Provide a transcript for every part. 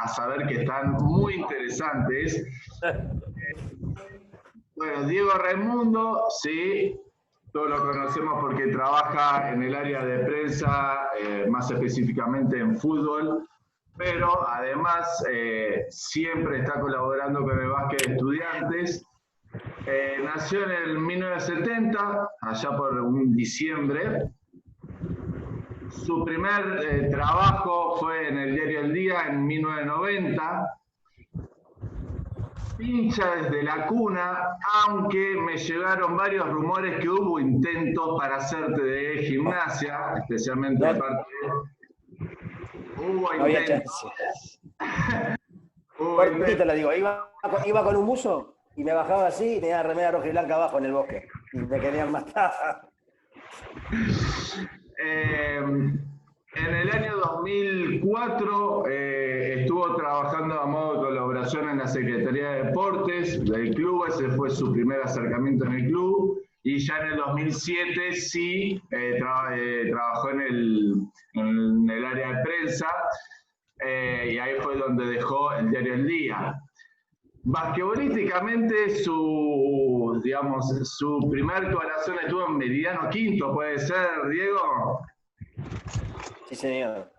a saber que están muy interesantes. Bueno, Diego Raimundo, sí, todos lo conocemos porque trabaja en el área de prensa, más específicamente en fútbol, pero además siempre está colaborando con el básquet de estudiantes. Nació en el 1970, allá por un diciembre. Su primer trabajo fue en el diario El Día en 1990. Hincha desde la cuna, aunque me llegaron varios rumores que hubo intentos para hacerte de Gimnasia, especialmente de parte de... Hubo no había intentos. chance. Cortito la digo, iba con un buzo y me bajaba así y tenía la remera roja y blanca abajo en el bosque. Y me querían matar. En el año 2004 estuvo trabajando a modo de colaboración en la Secretaría de Deportes del club, ese fue su primer acercamiento en el club, y ya en el 2007 sí trabajó en el área de prensa, y ahí fue donde dejó el diario El Día. Basquetbolísticamente su primer actuación estuvo en Meridiano Quinto, ¿puede ser, Diego? Sí, señor.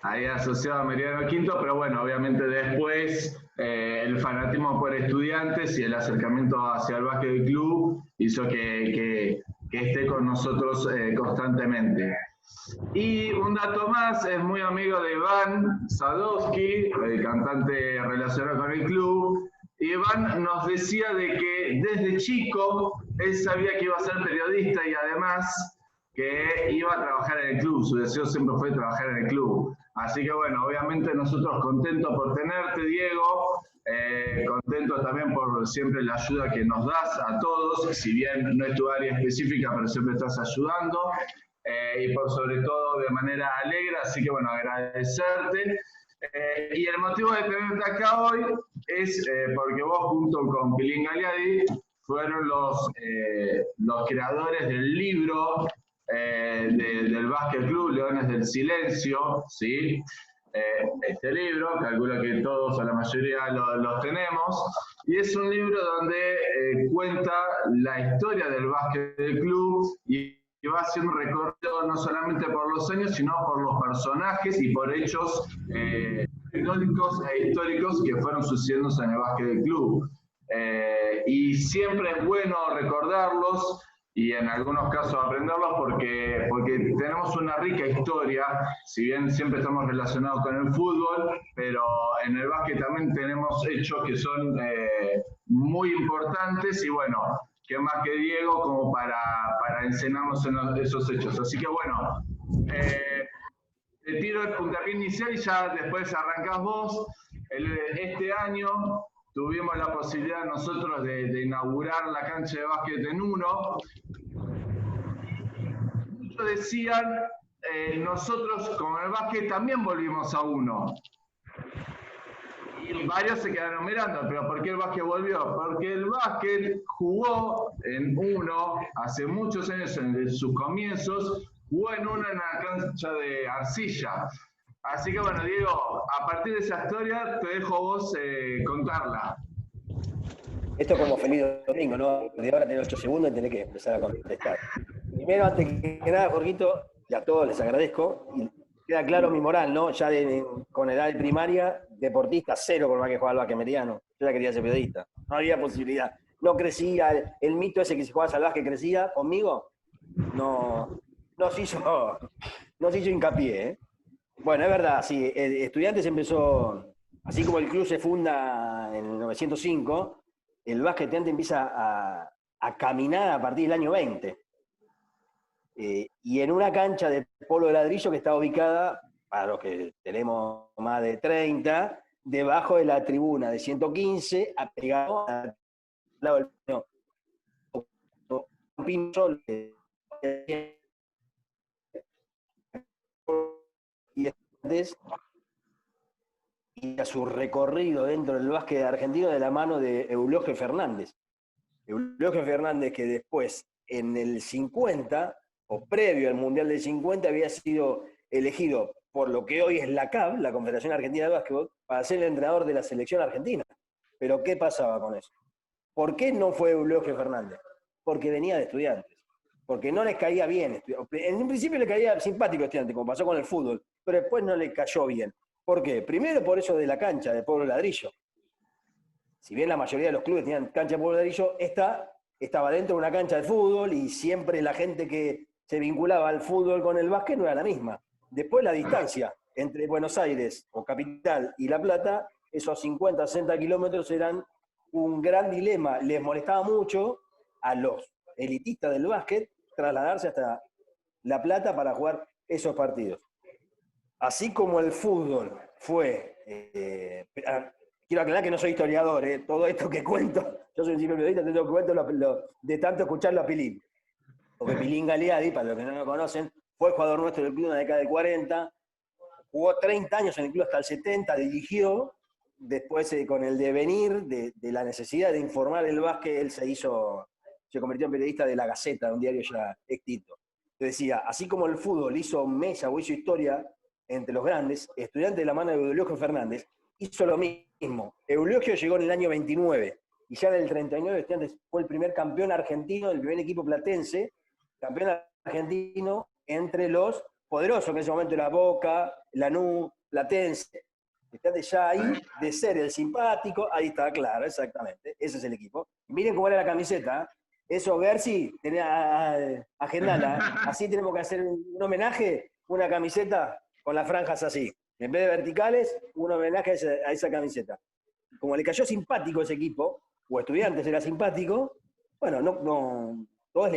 Ahí asociado a Meridiano Quinto, pero bueno, obviamente después el fanatismo por estudiantes y el acercamiento hacia el básquet del club hizo que esté con nosotros constantemente. Y un dato más, es muy amigo de Iván Sadowski, el cantante relacionado con el club. Y Iván nos decía de que desde chico él sabía que iba a ser periodista y además que iba a trabajar en el club. Su deseo siempre fue trabajar en el club. Así que bueno, obviamente nosotros contentos por tenerte, Diego. Contentos también por siempre la ayuda que nos das a todos, si bien no es tu área específica, pero siempre estás ayudando. Y por sobre todo de manera alegre, así que bueno, agradecerte. Y el motivo de tenerte acá hoy es porque vos junto con Pilín Galeadi fueron los creadores del libro del Básquet Club Leones del Silencio, ¿sí? Este libro, calculo que todos o la mayoría los tenemos, y es un libro donde cuenta la historia del básquet del club y va haciendo un recorrido no solamente por los años, sino por los personajes y por hechos anecdóticos e históricos que fueron sucediéndose en el básquet del club. Y siempre es bueno recordarlos y en algunos casos aprenderlos porque tenemos una rica historia, si bien siempre estamos relacionados con el fútbol, pero en el básquet también tenemos hechos que son muy importantes y bueno, qué más que Diego como para enseñarnos en esos hechos. Así que bueno, te tiro el puntapié inicial y ya después arrancás vos. Este año tuvimos la posibilidad nosotros de inaugurar la cancha de básquet en Uno. Muchos decían, nosotros con el básquet también volvimos a Uno. Y varios se quedaron mirando, pero ¿por qué el básquet volvió? Porque el básquet jugó en Uno hace muchos años, en sus comienzos, jugó en Uno en la cancha de arcilla. Así que bueno, Diego, a partir de esa historia te dejo vos contarla. Esto como feliz domingo, ¿no? De ahora tenés 8 segundos y tenés que empezar a contestar. Primero, antes que nada, Jorgito, y a todos les agradezco. Y queda claro mi moral, ¿no? Ya con edad de primaria, deportista, cero por más que jugaba al básquet Meridiano. Yo ya quería ser periodista. No había posibilidad. No crecía, el mito ese que si jugabas al básquet crecía, conmigo, no se hizo hincapié, ¿eh? Bueno, es verdad, sí. Estudiantes empezó, así como el club se funda en el 905, el básquet estudiante empieza a caminar a partir del año 20. Y en una cancha de polo de ladrillo que está ubicada, para los que tenemos más de 30, debajo de la tribuna de 115, apegado al lado del pino. Y a su recorrido dentro del básquet argentino de la mano de Eulogio Fernández. Eulogio Fernández, que después, en el 50, o previo al Mundial del 50, había sido elegido por lo que hoy es la CAB, la Confederación Argentina de Básquetbol, para ser el entrenador de la selección argentina. Pero ¿qué pasaba con eso? ¿Por qué no fue Eulogio Fernández? Porque venía de Estudiantes. Porque no les caía bien. En un principio le caía simpático a Estudiantes, como pasó con el fútbol, pero después no le cayó bien. ¿Por qué? Primero por eso de la cancha de Pueblo Ladrillo. Si bien la mayoría de los clubes tenían cancha de Pueblo Ladrillo, esta estaba dentro de una cancha de fútbol y siempre la gente que se vinculaba al fútbol con el básquet no era la misma. Después la distancia entre Buenos Aires o Capital y La Plata, esos 50, 60 kilómetros eran un gran dilema. Les molestaba mucho a los elitistas del básquet trasladarse hasta La Plata para jugar esos partidos. Así como el fútbol fue... quiero aclarar que no soy historiador, todo esto que cuento, yo soy un simple periodista, todo lo que cuento de tanto escucharlo a Pilín. Porque Pilín Galeadi, para los que no lo conocen, fue jugador nuestro del club en la década del 40, jugó 30 años en el club hasta el 70, dirigió, después con el devenir de la necesidad de informar el básquet, él se convirtió en periodista de La Gaceta, un diario ya extinto. Te decía, así como el fútbol hizo mella o hizo historia entre los grandes, Estudiantes de la mano de Eulogio Fernández hizo lo mismo. Eulogio llegó en el año 29 y ya en el 39 Estudiantes fue el primer campeón argentino del primer equipo platense, campeón argentino entre los poderosos, que en ese momento era Boca, Lanús, Platense. Estudiantes ya ahí, de ser el simpático, ahí está, claro, exactamente, ese es el equipo. Miren cómo era la camiseta, eso Gersi, agendala, así tenemos que hacer un homenaje, una camiseta con las franjas así. En vez de verticales, un homenaje a esa camiseta. Como le cayó simpático ese equipo, o Estudiantes era simpático, bueno, todos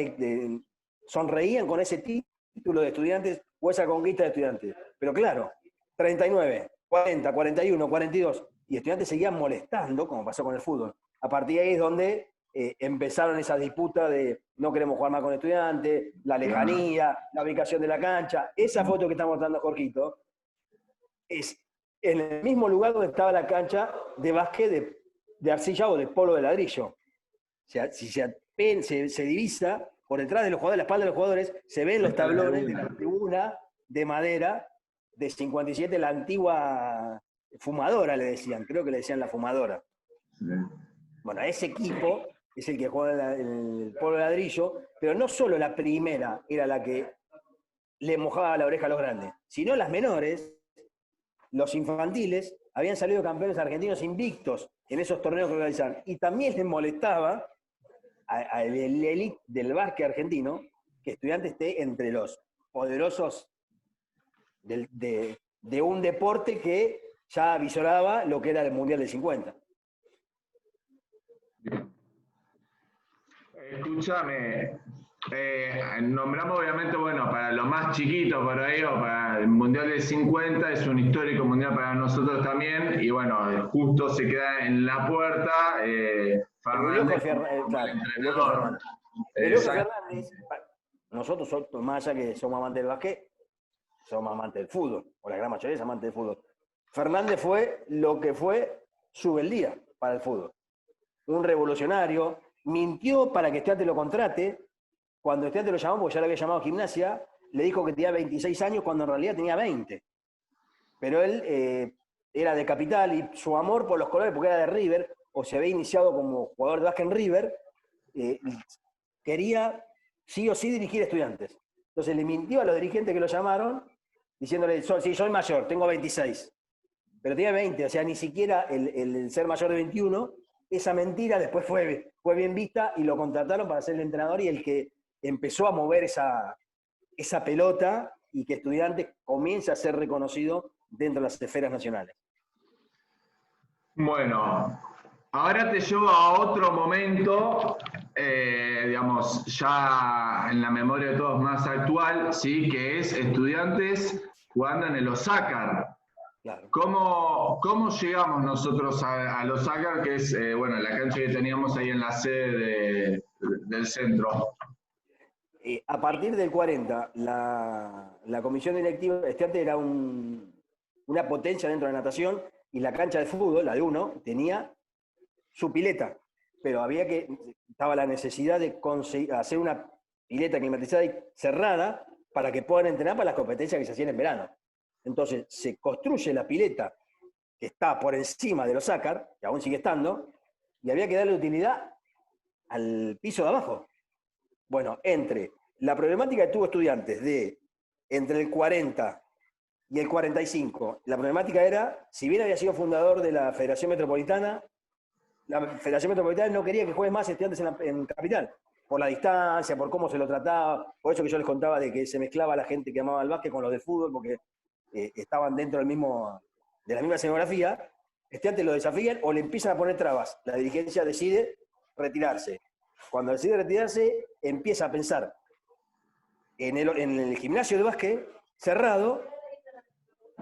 sonreían con ese título de Estudiantes o esa conquista de Estudiantes. Pero claro, 39, 40, 41, 42, y Estudiantes seguían molestando, como pasó con el fútbol. A partir de ahí es donde empezaron esas disputas de no queremos jugar más con Estudiantes, la lejanía, la ubicación de la cancha. Esa foto que está mostrando Jorgito es en el mismo lugar donde estaba la cancha de básquet de arcilla o de polvo de ladrillo. O sea, si se divisa por detrás de los jugadores, la espalda de los jugadores, se ven los tablones de la tribuna de madera de 57, la antigua fumadora, le decían, creo que le decían la fumadora. Sí. Bueno, ese equipo es el que juega el polvo de ladrillo, pero no solo la primera era la que le mojaba la oreja a los grandes, sino las menores, los infantiles, habían salido campeones argentinos invictos en esos torneos que organizaban. Y también les molestaba al élite del básquet argentino que Estudiantes esté entre los poderosos de un deporte que ya avisoraba lo que era el Mundial del 50. Escúchame, nombramos obviamente, bueno, para los más chiquitos por ahí, o para el Mundial del 50, es un histórico mundial para nosotros también, y bueno, justo se queda en la puerta Fernández. Fernández, nosotros, más allá que somos amantes del básquet, somos amantes del fútbol, o la gran mayoría es amante del fútbol. Fernández fue lo que fue su beldía para el fútbol. Un revolucionario, mintió para que Estudiantes lo contrate. Cuando Estudiantes lo llamó, porque ya lo había llamado Gimnasia, le dijo que tenía 26 años cuando en realidad tenía 20. Pero él era de Capital y su amor por los colores, porque era de River, o se había iniciado como jugador de básquet en River, quería sí o sí dirigir Estudiantes. Entonces le mintió a los dirigentes que lo llamaron, diciéndole, sí, soy mayor, tengo 26. Pero tenía 20, o sea, ni siquiera el ser mayor de 21, esa mentira después fue bien vista y lo contrataron para ser el entrenador y el que empezó a mover esa pelota y que Estudiantes comience a ser reconocido dentro de las esferas nacionales. Bueno, ahora te llevo a otro momento, digamos, ya en la memoria de todos más actual, ¿sí? Que es Estudiantes jugando en el Osaka. Claro. ¿Cómo llegamos nosotros al Osaka, que es bueno, la cancha que teníamos ahí en la sede del centro? A partir del 40, la comisión directiva, Estudiantes era una potencia dentro de la natación y la cancha de fútbol, la de uno, tenía su pileta, pero estaba la necesidad de hacer una pileta climatizada y cerrada para que puedan entrenar para las competencias que se hacían en verano. Entonces se construye la pileta que está por encima de los Osakar, que aún sigue estando, y había que darle utilidad al piso de abajo. Bueno, entre la problemática que tuvo Estudiantes de entre el 40 y el 45, la problemática era, si bien había sido fundador de la Federación Metropolitana, la Federación Metropolitana no quería que juegues más Estudiantes en Capital, por la distancia, por cómo se lo trataba, por eso que yo les contaba de que se mezclaba la gente que amaba el básquet con los del fútbol, porque estaban dentro de la misma escenografía. Estudiantes lo desafían o le empiezan a poner trabas. La dirigencia decide retirarse. Cuando decide retirarse, empieza a pensar en el gimnasio de básquet cerrado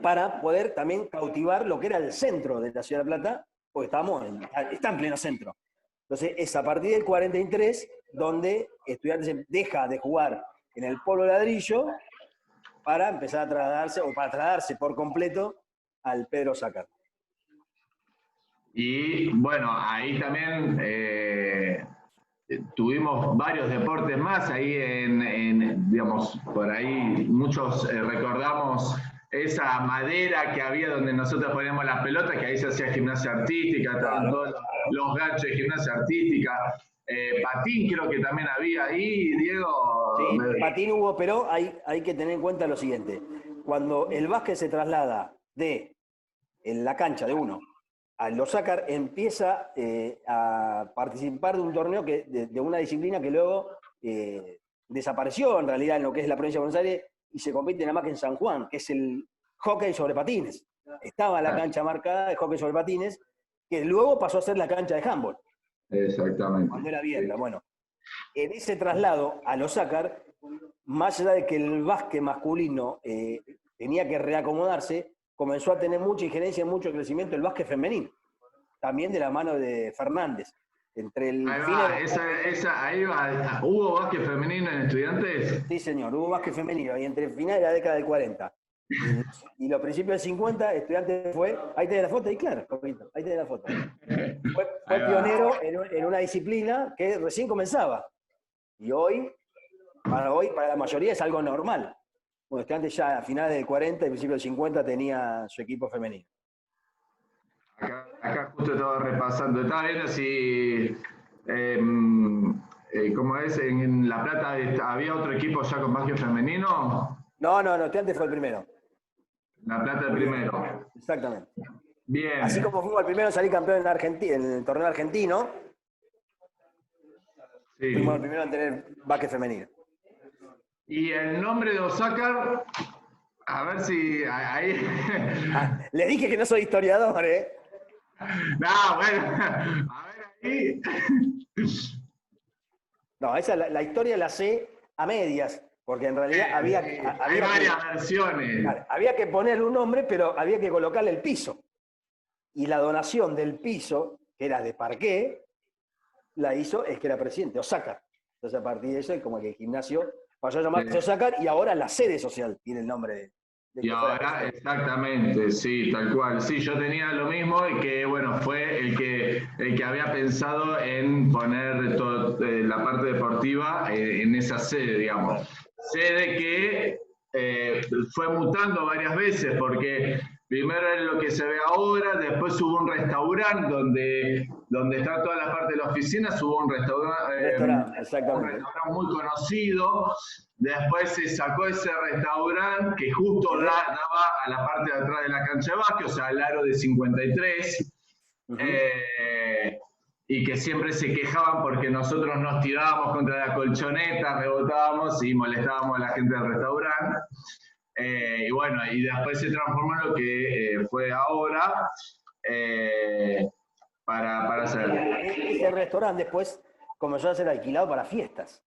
para poder también cautivar lo que era el centro de la Ciudad de La Plata, porque está en pleno centro. Entonces, es a partir del 43 donde Estudiantes deja de jugar en el Polo Ladrillo para empezar a trasladarse, o para trasladarse por completo al Pedro Osakar. Y bueno, ahí también tuvimos varios deportes más, ahí digamos, por ahí muchos recordamos esa madera que había donde nosotros poníamos las pelotas, que ahí se hacía gimnasia artística, estaban todos los ganchos de gimnasia artística, patín creo que también había ahí, Diego. Sí, patín hubo, pero hay que tener en cuenta lo siguiente. Cuando el básquet se traslada en la cancha de uno a los Osakar, empieza a participar de un torneo de una disciplina que luego desapareció en realidad en lo que es la provincia de Buenos Aires y se compite nada más que en San Juan, que es el hockey sobre patines. Estaba la cancha marcada de hockey sobre patines, que luego pasó a ser la cancha de handball. Exactamente. Cuando era abierta. Bueno, en ese traslado a los Osakar, más allá de que el básquet masculino tenía que reacomodarse, comenzó a tener mucha injerencia, mucho crecimiento el básquet femenino, también de la mano de Fernández. Entre el ahí va. ¿Hubo básquet femenino en Estudiantes? Sí, señor, hubo básquet femenino, y entre el final de la década del 40 y los principios del 50, Estudiantes fue, ahí tenés la foto, y claro, ahí tenés la foto. Fue pionero en una disciplina que recién comenzaba, y para la mayoría es algo normal. Bueno, Estudiantes ya a finales del 40 y principios del 50 tenía su equipo femenino. Acá justo estaba repasando, estaba viendo si, ¿cómo es? En La Plata había otro equipo ya con básquet femenino. No, Estudiantes fue el primero. La Plata el primero. Exactamente. Bien. Así como fuimos el primero en salir campeón en Argentina, en el torneo argentino, sí. Fuimos el primero en tener básquet femenino. Y el nombre de Osakar, a ver si ahí... Le dije que no soy historiador, ¿eh? No, bueno, a ver ahí... No, la historia la sé a medias, porque en realidad había varias versiones. Había que ponerle un nombre, pero había que colocarle el piso. Y la donación del piso, que era de parqué, la hizo el que era presidente, Osakar. Entonces a partir de eso, como que el gimnasio pasó a llamarse Osakar, y ahora la sede social tiene el nombre y ahora, exactamente, sí, tal cual. Sí, yo tenía lo mismo y que, bueno, fue el que había pensado en poner la parte deportiva en esa sede, digamos. Sede que fue mutando varias veces, porque primero es lo que se ve ahora, después hubo un restaurante donde está toda la parte de la oficina, hubo un restaurante muy conocido. Después se sacó ese restaurante que justo daba a la parte de atrás de la cancha de básquet, o sea, al aro de 53, y que siempre se quejaban porque nosotros nos tirábamos contra la colchoneta, rebotábamos y molestábamos a la gente del restaurante. Y bueno, y después se transformó en lo que fue ahora para hacer. Ese restaurante después comenzó a ser alquilado para fiestas.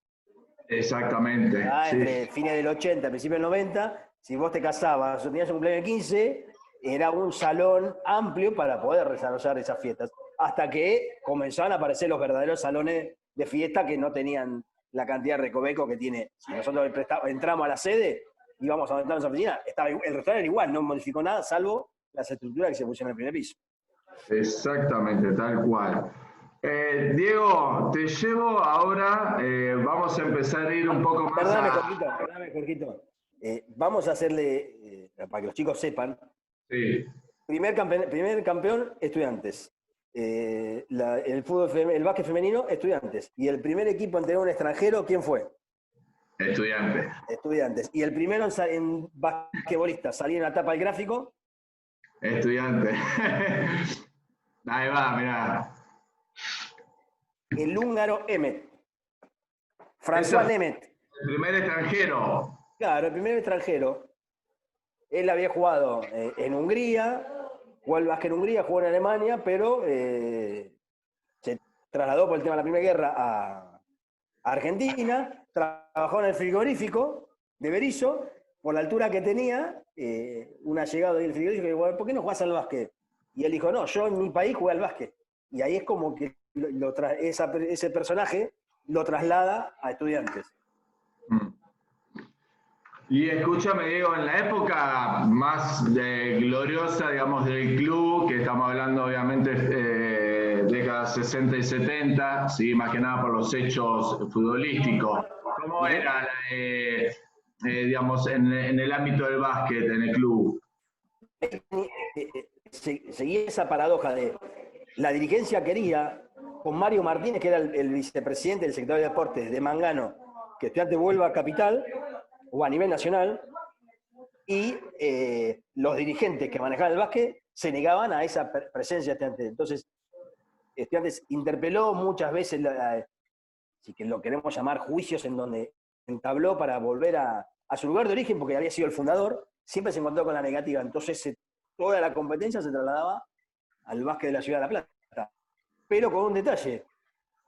Exactamente. Entre fines del 80, principios del 90, si vos te casabas o tenías un cumpleaños de 15, era un salón amplio para poder desarrollar esas fiestas. Hasta que comenzaron a aparecer los verdaderos salones de fiesta que no tenían la cantidad de recoveco que tiene. Si nosotros entramos a la sede y vamos a entrar en esa oficina, el restaurante era igual, no modificó nada, salvo las estructuras que se pusieron en el primer piso. Exactamente, tal cual. Diego, te llevo ahora, vamos a empezar a ir un poco más Perdóname, Jorgito. Vamos a hacerle para que los chicos sepan. Sí. Primer campeón, Estudiantes. El básquet femenino, Estudiantes. Y el primer equipo en tener un extranjero, ¿quién fue? Estudiantes. Estudiantes. Y el primero en basquetbolista, salía en la tapa del gráfico. Estudiantes. Ahí va, mirá. El húngaro Emmet. François Emmet. El primer extranjero. Claro, el primer extranjero. Él había jugado en Hungría, jugó al básquet en Hungría, jugó en Alemania, pero se trasladó por el tema de la Primera Guerra a Argentina, trabajó en el frigorífico de Berisso, por la altura que tenía, un allegado del frigorífico y dijo, ¿por qué no jugás al básquet? Y él dijo, no, yo en mi país jugué al básquet. Y ahí es como que ese personaje lo traslada a Estudiantes. Y escúchame, Diego, en la época más gloriosa, digamos, del club, que estamos hablando obviamente décadas 60 y 70, ¿sí? Más que nada por los hechos futbolísticos, ¿cómo era, digamos, en el ámbito del básquet, en el club? Seguía esa paradoja de la dirigencia quería, con Mario Martínez, que era el vicepresidente del secretario de Deportes de Mangano, que Estudiantes vuelva a capital o a nivel nacional, y los dirigentes que manejaban el básquet se negaban a esa presencia de Estudiantes. Entonces, Estudiantes interpeló muchas veces, si que lo queremos llamar juicios, en donde entabló para volver a su lugar de origen, porque había sido el fundador, siempre se encontró con la negativa. Entonces, toda la competencia se trasladaba al básquet de la Ciudad de La Plata. Pero con un detalle,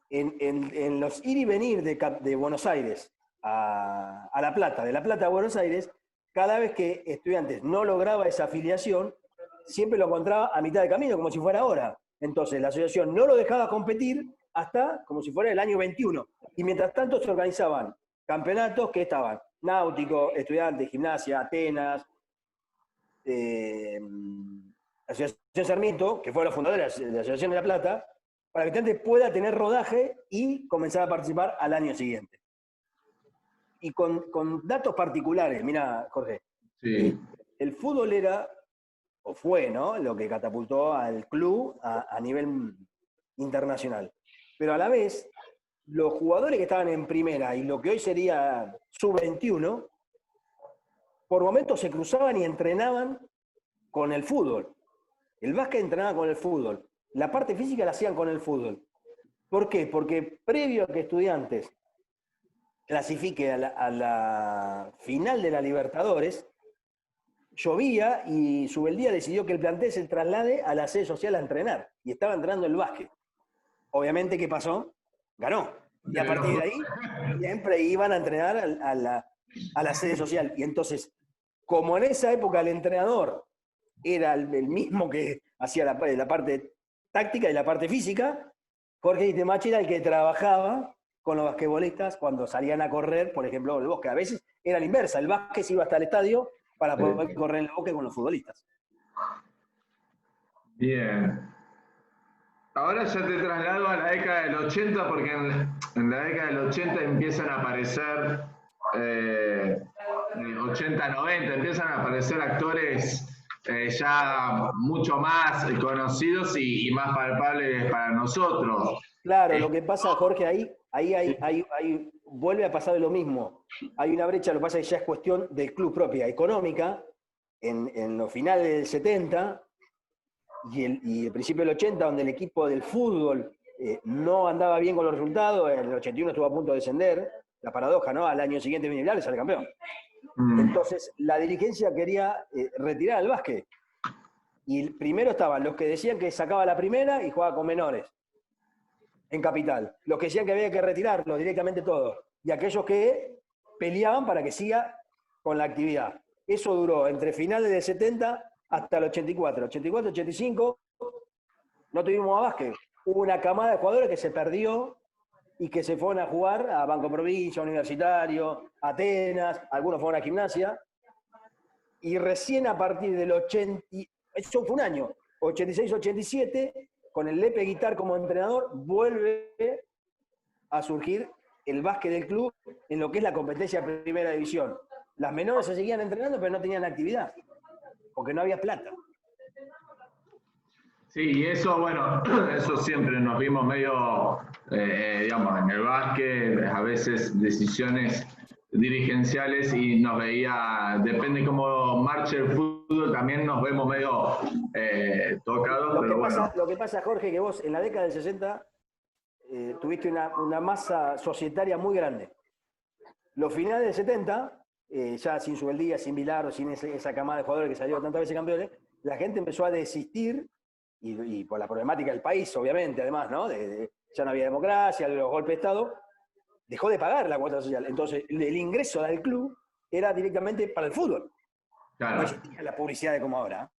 en los ir y venir de Buenos Aires a La Plata, de La Plata a Buenos Aires, cada vez que Estudiantes no lograba esa afiliación, siempre lo encontraba a mitad de camino, como si fuera ahora. Entonces la asociación no lo dejaba competir hasta como si fuera el año 21. Y mientras tanto se organizaban campeonatos que estaban Náutico, Estudiantes, Gimnasia, Atenas, Asociación Sarmiento, que fueron los fundadores de la Asociación de La Plata, para que Estudiantes pueda tener rodaje y comenzar a participar al año siguiente. Y con datos particulares, mira, Jorge, Sí. El fútbol era, o fue, ¿no?, lo que catapultó al club a nivel internacional. Pero a la vez, los jugadores que estaban en primera y lo que hoy sería sub-21, por momentos se cruzaban y entrenaban con el fútbol. El básquet entrenaba con el fútbol. La parte física la hacían con el fútbol. ¿Por qué? Porque previo a que Estudiantes clasifique a la final de la Libertadores, llovía y Subeldía decidió que el plantel se traslade a la sede social a entrenar. Y estaba entrenando el básquet. Obviamente, ¿qué pasó? Ganó. Y a partir de ahí, siempre iban a entrenar a la sede social. Y entonces, como en esa época el entrenador era el mismo que hacía la parte táctica y la parte física, Jorge Ditemachi era el que trabajaba con los basquetbolistas cuando salían a correr, por ejemplo, el bosque. A veces era la inversa, el básquet se iba hasta el estadio para poder correr en el bosque con los futbolistas. Bien. Ahora ya te traslado a la década del 80, porque en la década del 80 empiezan a aparecer, 80-90, empiezan a aparecer actores ya mucho más conocidos y más palpables para nosotros. Claro, lo que pasa, Jorge, ahí vuelve a pasar lo mismo. Hay una brecha, lo que pasa es que ya es cuestión del club propia, económica, en los finales del 70 y el principio del 80, donde el equipo del fútbol no andaba bien con los resultados, en el 81 estuvo a punto de descender, la paradoja, ¿no? Al año siguiente viene y sale campeón. Entonces, la dirigencia quería retirar el básquet. Y primero estaban los que decían que sacaba la primera y jugaba con menores en Capital. Los que decían que había que retirarlo directamente todo. Y aquellos que peleaban para que siga con la actividad. Eso duró entre finales del 70 hasta el 84. 84, 85, no tuvimos a básquet. Hubo una camada de jugadores que se perdió y que se fueron a jugar a Banco Provincia, Universitario, Atenas, algunos fueron a Gimnasia. Y recién a partir del 80, eso fue un año, 86-87, con el Lepe Guitar como entrenador, vuelve a surgir el básquet del club en lo que es la competencia de primera división. Las menores se seguían entrenando, pero no tenían actividad. porque no había plata. Sí, y eso, bueno, eso siempre nos vimos medio, digamos, en el básquet, a veces decisiones dirigenciales y nos veía, depende cómo marche el fútbol, también nos vemos medio tocados, pero bueno. Lo que pasa, Jorge, que vos en la década del 60 tuviste una masa societaria muy grande. Los finales del 70, ya sin Subeldía, sin Bilardo, sin esa camada de jugadores que salieron tantas veces campeones, la gente empezó a desistir, y por la problemática del país, obviamente, además, ¿no? Ya no había democracia, los golpes de Estado, dejó de pagar la cuota social. Entonces, el ingreso del club era directamente para el fútbol. Claro. No existía la publicidad de como ahora.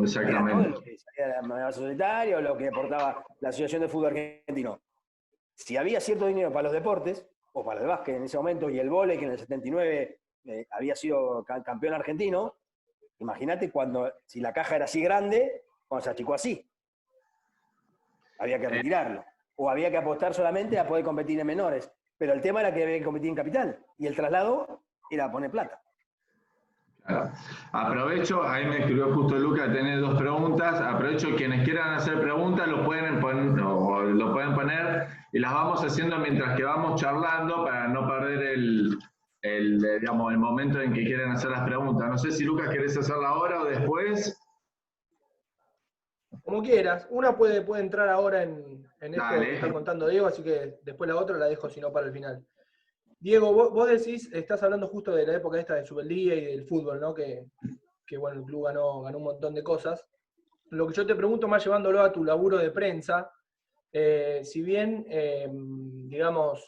Exactamente. Era todo lo que salía de la moneda societaria o lo que aportaba la Asociación de Fútbol Argentino. Si había cierto dinero para los deportes, o para el básquet en ese momento, y el vóley, que en el 79 había sido campeón argentino, imagínate si la caja era así grande, cuando se achicó así. Había que retirarlo. O había que apostar solamente a poder competir en menores. Pero el tema era que había que competir en capital. Y el traslado era poner plata. Claro. Aprovecho, ahí me escribió justo Luca, tenés 2 preguntas. Aprovecho, quienes quieran hacer preguntas lo pueden poner y las vamos haciendo mientras que vamos charlando para no perder digamos, el momento en que quieren hacer las preguntas. No sé si Lucas querés hacerla ahora o después. Como quieras. Una puede entrar ahora en esto que está contando Diego, así que después la otra la dejo, si no, para el final. Diego, vos decís, estás hablando justo de la época esta de Subeldía y del fútbol, ¿no? Que bueno, el club ganó un montón de cosas. Lo que yo te pregunto, más llevándolo a tu laburo de prensa, si bien, digamos,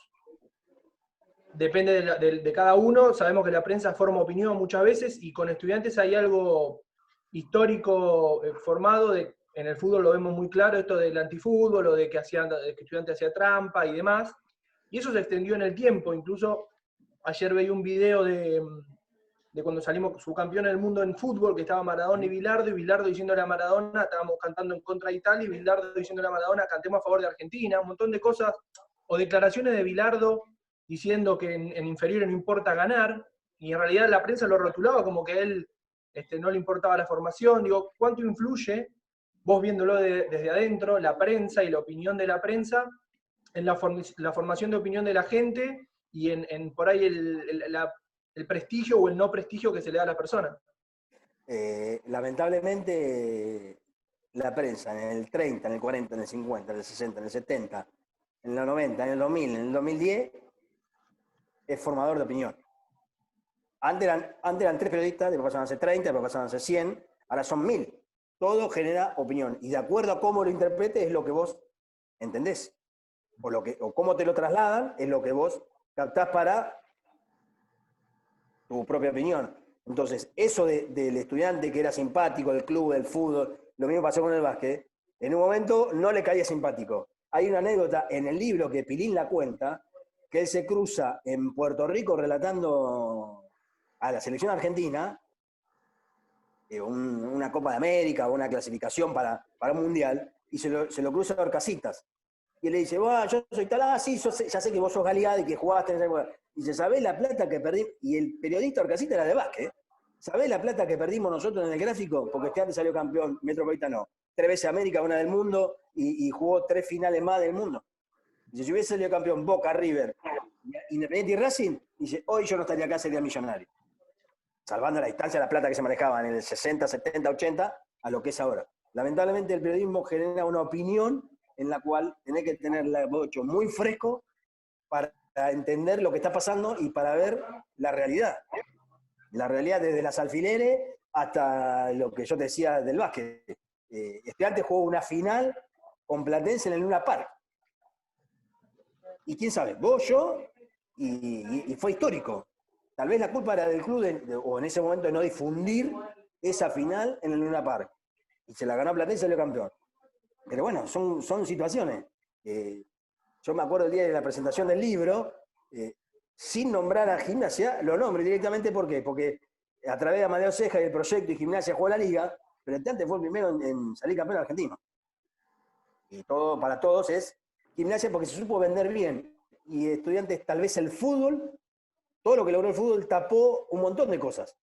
depende de cada uno, sabemos que la prensa forma opinión muchas veces y con Estudiantes hay algo histórico formado, en el fútbol lo vemos muy claro, esto del antifútbol o de que Estudiantes hacía trampa y demás, y eso se extendió en el tiempo. Incluso ayer veía un video de cuando salimos subcampeón del mundo en fútbol, que estaba Maradona y Bilardo diciéndole a Maradona, estábamos cantando en contra de Italia, y Bilardo diciéndole a Maradona, cantemos a favor de Argentina, un montón de cosas, o declaraciones de Bilardo diciendo que en inferiores no importa ganar, y en realidad la prensa lo rotulaba como que a él no le importaba la formación. Digo, ¿cuánto influye, vos viéndolo desde adentro, la prensa y la opinión de la prensa, en la formación de opinión de la gente y en por ahí el prestigio o el no prestigio que se le da a la persona? Lamentablemente, la prensa en el 30, en el 40, en el 50, en el 60, en el 70, en el 90, en el 2000, en el 2010, es formador de opinión. Antes eran 3 periodistas, después pasaron a ser 30, después pasaron a ser 100, ahora son 1000. Todo genera opinión. Y de acuerdo a cómo lo interpretes es lo que vos entendés. O cómo te lo trasladan es lo que vos captás para tu propia opinión. Entonces, eso del estudiante que era simpático, del club, del fútbol, lo mismo pasó con el básquet, en un momento no le caía simpático. Hay una anécdota en el libro que Pilín la cuenta, que él se cruza en Puerto Rico relatando a la selección argentina una Copa de América o una clasificación para un mundial, y se lo cruza a Orcasitas. Y él le dice, yo soy tal, sí, ya sé que vos sos Galeada y que jugaste en esa época. Y dice, ¿sabés la plata que perdí? Y el periodista Orcasitas era de básquet. ¿Sabés la plata que perdimos nosotros en el gráfico? Porque este antes salió campeón metropolitano 3 veces América, una del mundo, y jugó 3 finales más del mundo. Dice, si hubiese salido campeón Boca, River, Independiente y Racing, dice, hoy yo no estaría acá, sería millonario. Salvando la distancia, la plata que se manejaba en el 60, 70, 80, a lo que es ahora. Lamentablemente el periodismo genera una opinión en la cual tenés que tener el bocho muy fresco para entender lo que está pasando y para ver la realidad. La realidad desde las alfileres hasta lo que yo te decía del básquet. Estudiantes jugó una final con Platense en el Luna Park. Y quién sabe, vos, yo, y fue histórico. Tal vez la culpa era del club, o en ese momento, de no difundir esa final en el Luna Park. Y se la ganó Platense y salió campeón. Pero bueno, son situaciones. Yo me acuerdo el día de la presentación del libro, sin nombrar a Gimnasia, lo nombré directamente. ¿Por qué? Porque a través de Amadeo Ceja y el proyecto, y Gimnasia jugó la liga, pero antes fue el primero en salir campeón argentino. Y todo para todos es Gimnasia porque se supo vender bien. Y Estudiantes, tal vez el fútbol, todo lo que logró el fútbol tapó un montón de cosas.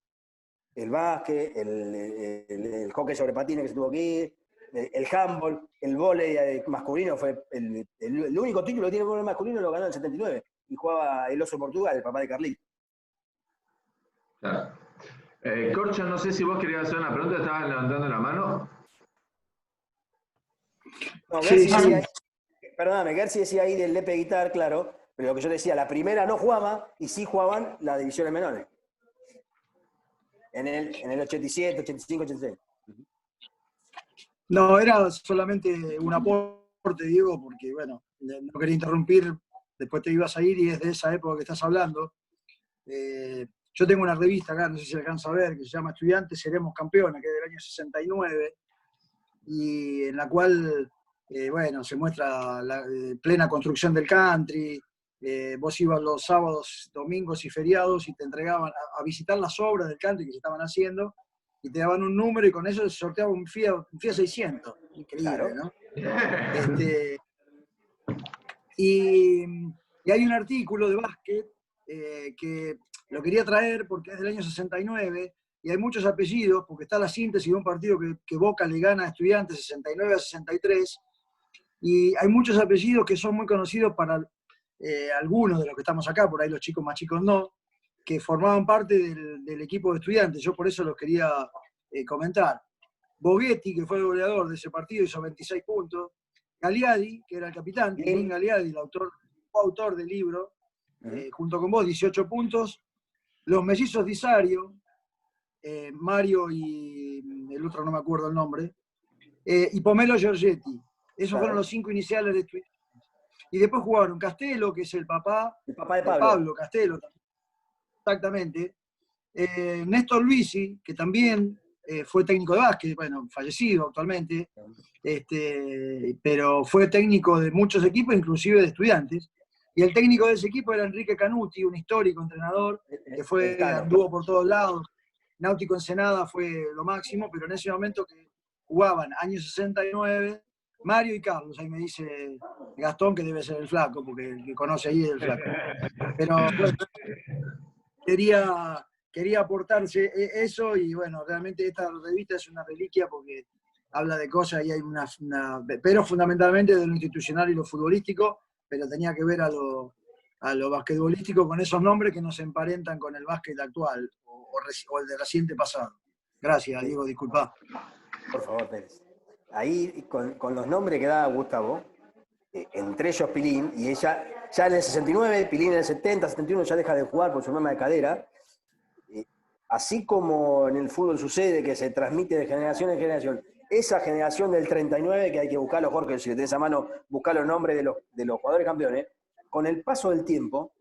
el básquet, el hockey sobre patines que se tuvo que ir, el handball, el vóley masculino fue el único título que tiene el vóley masculino lo ganó en el 79 y jugaba el Oso Portugal, el papá de Carlito. Claro. Corcho, no sé si vos querías hacer una pregunta, estabas levantando la mano. No, Gersi perdóname, Gersi decía ahí del Lepe Guitar, claro, pero lo que yo decía, la primera no jugaba y sí jugaban las divisiones menores. En el 87, 85, 86. No, era solamente un aporte, Diego, porque, bueno, no quería interrumpir, después te ibas a ir y es de esa época que estás hablando. Yo tengo una revista acá, no sé si alcanza a ver, que se llama Estudiantes Seremos Campeones, que es del año 69, y en la cual, bueno, se muestra la plena construcción del country. Vos ibas los sábados, domingos y feriados y te entregaban a visitar las obras del country que se estaban haciendo y te daban un número y con eso se sorteaba un Fiat 600. Increíble, claro, ¿no? Y hay un artículo de básquet que lo quería traer porque es del año 69 y hay muchos apellidos, porque está la síntesis de un partido que Boca le gana a Estudiantes 69 a 63, y hay muchos apellidos que son muy conocidos para algunos de los que estamos acá, por ahí los chicos más chicos no, que formaban parte del equipo de Estudiantes. Yo por eso los quería comentar. Boguetti, que fue el goleador de ese partido, hizo 26 puntos. Galeadi, que era el capitán, Tilín Galeadi, el coautor del libro, junto con vos, 18 puntos. Los mellizos Di Sario, Mario y el otro no me acuerdo el nombre, y Pomelo Giorgetti. Esos fueron los 5 iniciales de Estudiantes. Y después jugaron Castelo, que es el papá de Pablo Castelo, exactamente. Néstor Luisi, que también fue técnico de básquet, bueno, fallecido actualmente, pero fue técnico de muchos equipos, inclusive de Estudiantes. Y el técnico de ese equipo era Enrique Canuti, un histórico entrenador, que anduvo por todos lados. Náutico Ensenada fue lo máximo, pero en ese momento que jugaban, año 69, Mario y Carlos, ahí me dice Gastón que debe ser el flaco, porque el que conoce ahí es el flaco. Pero bueno, quería aportarse eso, y bueno, realmente esta revista es una reliquia porque habla de cosas y hay pero fundamentalmente de lo institucional y lo futbolístico, pero tenía que ver a lo basquetbolístico con esos nombres que nos emparentan con el básquet actual o el de reciente pasado. Gracias, Diego, disculpa. Por favor, Pérez. Ahí, con los nombres que da Gustavo, entre ellos Pilín, y ella, ya en el 69, Pilín en el 70, 71 ya deja de jugar por su problema de cadera. Así como en el fútbol sucede que se transmite de generación en generación, esa generación del 39, que hay que buscarlo, Jorge, si tenés a mano, buscar los nombres de los jugadores campeones, con el paso del tiempo,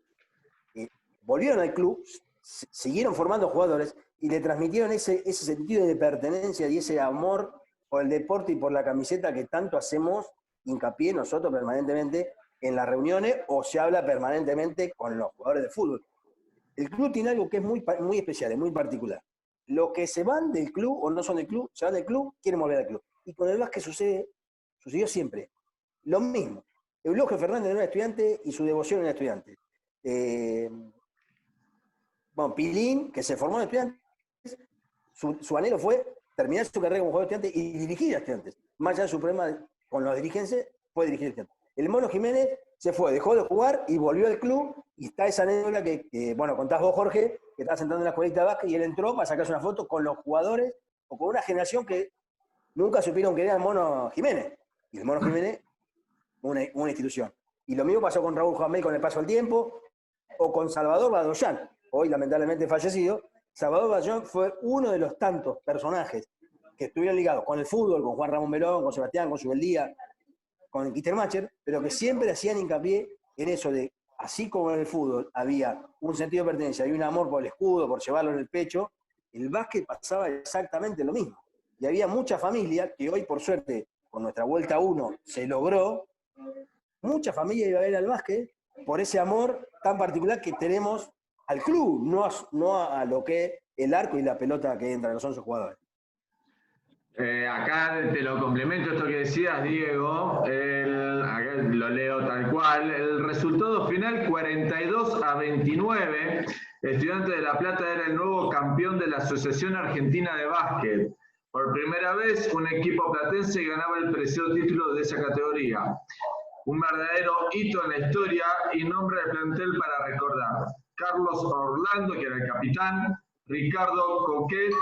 volvieron al club, siguieron formando jugadores y le transmitieron ese sentido de pertenencia y ese amor por el deporte y por la camiseta que tanto hacemos hincapié nosotros permanentemente en las reuniones o se habla permanentemente con los jugadores de fútbol. El club tiene algo que es muy, muy especial, es muy particular. Los que se van del club o no son del club, se van del club, quieren volver al club. Y con el básquet sucedió siempre. Lo mismo. Eulogio Fernández era estudiante y su devoción era estudiante. Bueno, Pilín, que se formó en Estudiantes, su anhelo fue terminar su carrera como jugador de Estudiantes y dirigir a Estudiantes. Más allá de su problema con los dirigentes, fue dirigir a Estudiantes. El Mono Jiménez se fue, dejó de jugar y volvió al club, y está esa anécdota que bueno, contás vos, Jorge, que estás sentando en la escuelita de básquet y él entró para sacarse una foto con los jugadores o con una generación que nunca supieron que era el Mono Jiménez. Y el Mono Jiménez, una institución. Y lo mismo pasó con Raúl Juanmel con el paso del tiempo, o con Salvador Badoyán, hoy lamentablemente fallecido. Salvador Badoyán fue uno de los tantos personajes que estuvieron ligados con el fútbol, con Juan Ramón Verón, con Sebastián, con Subeldía, con Kittermacher, pero que siempre hacían hincapié en eso de, así como en el fútbol había un sentido de pertenencia y un amor por el escudo, por llevarlo en el pecho, el básquet pasaba exactamente lo mismo. Y había mucha familia que hoy, por suerte, con nuestra vuelta 1 se logró, mucha familia iba a ver al básquet por ese amor tan particular que tenemos al club, no a lo que es el arco y la pelota que entra, que son sus jugadores. Acá te lo complemento esto que decías, Diego, acá lo leo tal cual, el resultado final 42-29, Estudiantes de La Plata era el nuevo campeón de la Asociación Argentina de Básquet. Por primera vez, un equipo platense ganaba el preciado título de esa categoría. Un verdadero hito en la historia y nombre de plantel para recordar. Carlos Orlando, que era el capitán, Ricardo Coquet,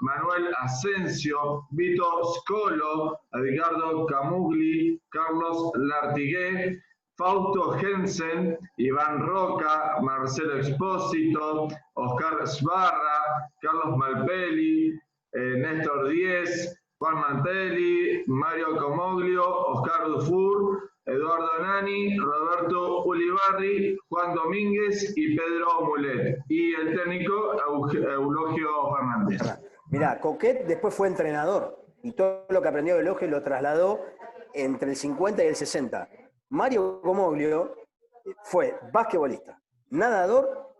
Manuel Asensio, Vito Scolo, Edgardo Camugli, Carlos Lartigué, Fausto Jensen, Iván Roca, Marcelo Expósito, Oscar Sbarra, Carlos Malpelli, Néstor Díez, Juan Mantelli, Mario Comoglio, Oscar Dufour, Eduardo Nani, Roberto Ulibarri, Juan Domínguez y Pedro Mulet. Y el técnico Eulogio Fernández. Mirá, Coquet después fue entrenador y todo lo que aprendió de Eulogio lo trasladó entre el 50 y el 60. Mario Comoglio fue basquetbolista, nadador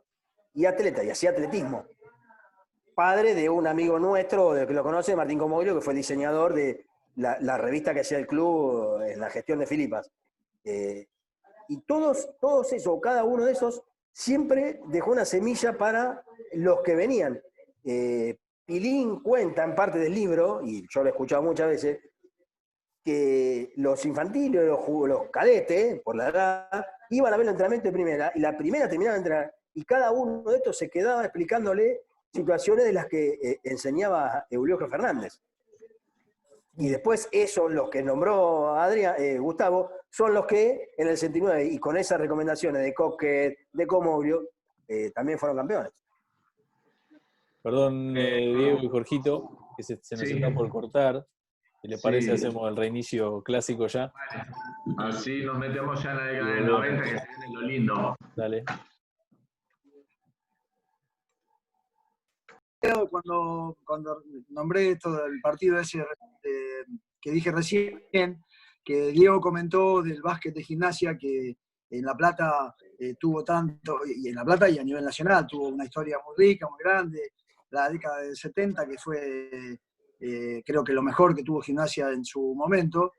y atleta, y hacía atletismo. Padre de un amigo nuestro, que lo conoce, Martín Comoglio, que fue el diseñador de la revista que hacía el club en la gestión de Filipas. Y todos esos, cada uno de esos, siempre dejó una semilla para los que venían. Pilín cuenta en parte del libro, y yo lo he escuchado muchas veces, que los infantiles, los cadetes, por la edad, iban a ver el entrenamiento de primera, y la primera terminaba de entrenar, y cada uno de estos se quedaba explicándole situaciones de las que enseñaba Eulogio Fernández. Y después esos, los que nombró Gustavo, son los que en el 69, y con esas recomendaciones de Coquet, de Comoglio, también fueron campeones. Perdón, Diego y Jorgito, que se nos está por cortar. Si les parece, hacemos el reinicio clásico ya. Así nos metemos ya en la década del 90, que se viene lo lindo. Dale. Cuando nombré esto del partido ese que dije recién, que Diego comentó del básquet de Gimnasia, que en La Plata tuvo tanto, y en La Plata y a nivel nacional, tuvo una historia muy rica, muy grande, la década del 70, que fue creo que lo mejor que tuvo Gimnasia en su momento.